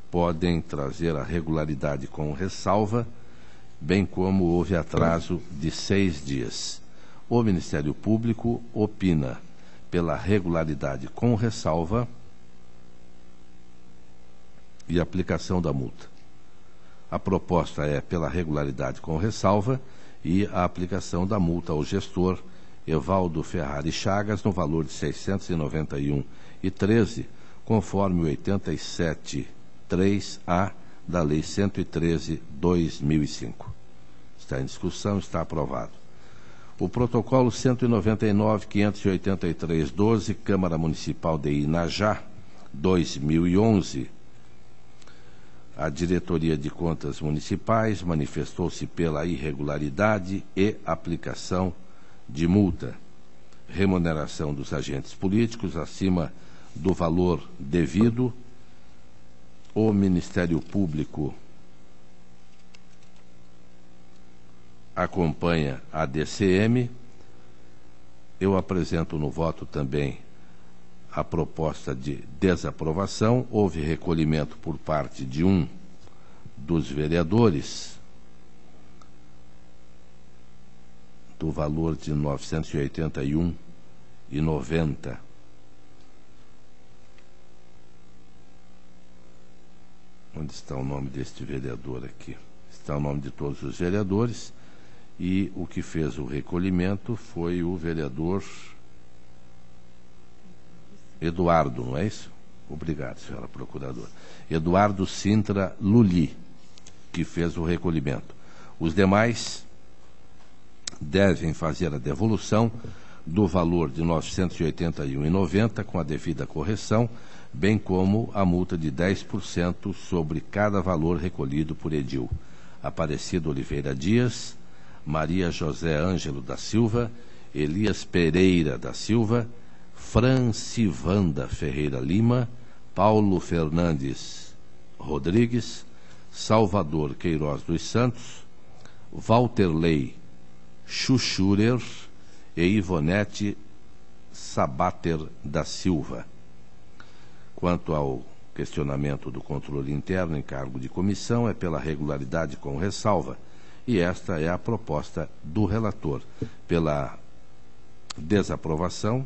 Speaker 1: podem trazer a regularidade com ressalva, bem como houve atraso de 6 dias. O Ministério Público opina pela regularidade com ressalva e aplicação da multa. A proposta é pela regularidade com ressalva e a aplicação da multa ao gestor Evaldo Ferrari Chagas no valor de R$ 691,13, conforme o 87.3A da Lei 113/2005. Está em discussão, está aprovado. O protocolo 199.583/12, Câmara Municipal de Inajá, 2011. A Diretoria de Contas Municipais manifestou-se pela irregularidade e aplicação de multa. Remuneração dos agentes políticos acima do valor devido. O Ministério Público acompanha a DCM. Eu apresento no voto também a proposta de desaprovação. Houve recolhimento por parte de um dos vereadores do valor de R$ 981,90. Onde está o nome deste vereador aqui? Está o nome de todos os vereadores, e o que fez o recolhimento foi o vereador Eduardo, não é isso? Obrigado, senhora procuradora. Eduardo Sintra Luli, que fez o recolhimento. Os demais devem fazer a devolução do valor de R$ 981,90 com a devida correção, bem como a multa de 10% sobre cada valor recolhido por edil. Aparecido Oliveira Dias, Maria José Ângelo da Silva, Elias Pereira da Silva, Francivanda Ferreira Lima, Paulo Fernandes Rodrigues, Salvador Queiroz dos Santos, Walterley Chuchurer e Ivonete Sabater da Silva. Quanto ao questionamento do controle interno em cargo de comissão, é pela regularidade com ressalva, e esta é a proposta do relator. Pela desaprovação,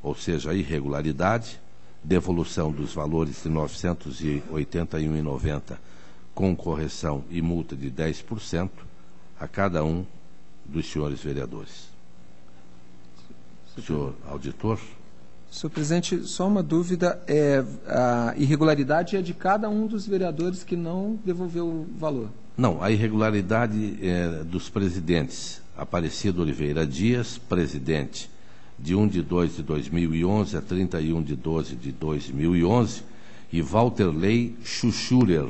Speaker 1: ou seja, irregularidade, devolução dos valores de R$ 981,90 com correção e multa de 10% a cada um dos senhores vereadores. Senhor auditor?
Speaker 3: Senhor presidente, só uma dúvida, a irregularidade é de cada um dos vereadores que não devolveu o valor?
Speaker 1: Não, a irregularidade é dos presidentes. Aparecido Oliveira Dias, presidente, de 1/2/2011 a 31/12/2011, e Walterley Chuchurer,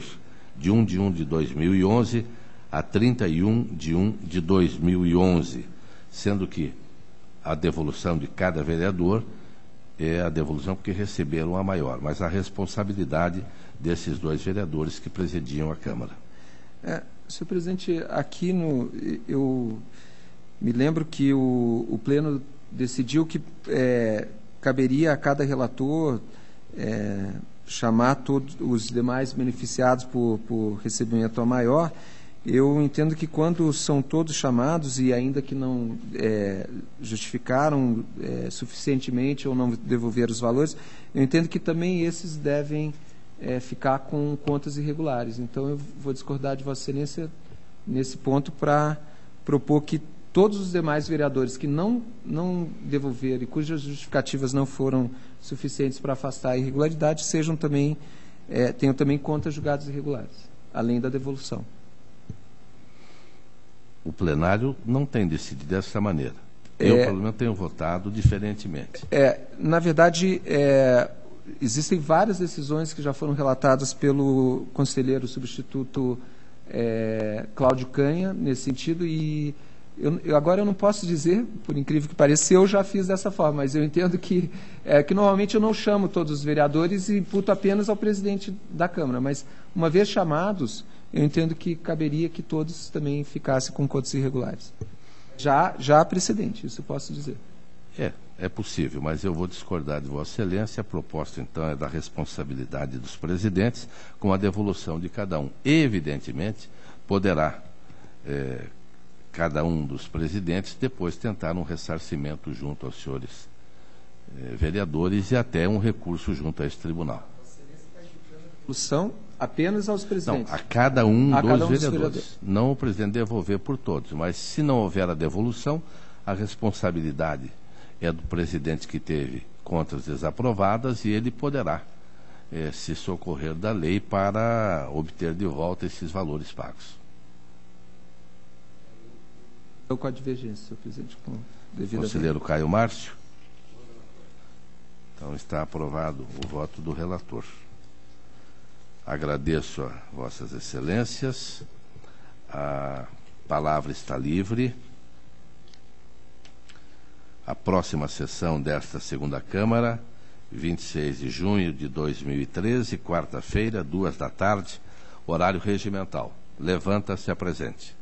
Speaker 1: de 1/1/2011 a 31/1/2011, sendo que a devolução de cada vereador é a devolução porque receberam a maior, mas a responsabilidade desses dois vereadores que presidiam a Câmara.
Speaker 3: Senhor presidente, aqui eu me lembro que o Pleno decidiu que caberia a cada relator chamar todos os demais beneficiados por recebimento a maior. Eu entendo que quando são todos chamados e ainda que não justificaram suficientemente ou não devolver os valores, eu entendo que também esses devem ficar com contas irregulares. Então, eu vou discordar de Vossa Excelência nesse ponto para propor que todos os demais vereadores que não devolveram e cujas justificativas não foram suficientes para afastar a irregularidade tenham também contas julgadas irregulares, além da devolução.
Speaker 1: O plenário não tem decidido dessa maneira. Eu, pelo menos, tenho votado diferentemente.
Speaker 3: Na verdade, existem várias decisões que já foram relatadas pelo conselheiro substituto Cláudio Canha, nesse sentido, e agora eu não posso dizer, por incrível que pareça, se eu já fiz dessa forma, mas eu entendo que normalmente eu não chamo todos os vereadores e imputo apenas ao presidente da Câmara, mas uma vez chamados, eu entendo que caberia que todos também ficassem com contas irregulares. Já há precedente, isso eu posso dizer.
Speaker 1: É possível, mas eu vou discordar de Vossa Excelência. A proposta, então, é da responsabilidade dos presidentes com a devolução de cada um. Evidentemente, poderá cada um dos presidentes depois tentar um ressarcimento junto aos senhores vereadores e até um recurso junto a esse tribunal.
Speaker 3: Devolução apenas aos presidentes?
Speaker 1: Não, a cada um dos vereadores. Não o presidente devolver por todos, mas se não houver a devolução, a responsabilidade é do presidente que teve contas desaprovadas e ele poderá se socorrer da lei para obter de volta esses valores pagos.
Speaker 3: Eu com a divergência, senhor presidente.
Speaker 1: Conselheiro Caio Márcio. Então está aprovado o voto do relator. Agradeço a Vossas Excelências. A palavra está livre. A próxima sessão desta segunda Câmara, 26 de junho de 2013, quarta-feira, 14h, horário regimental. Levanta-se a presente.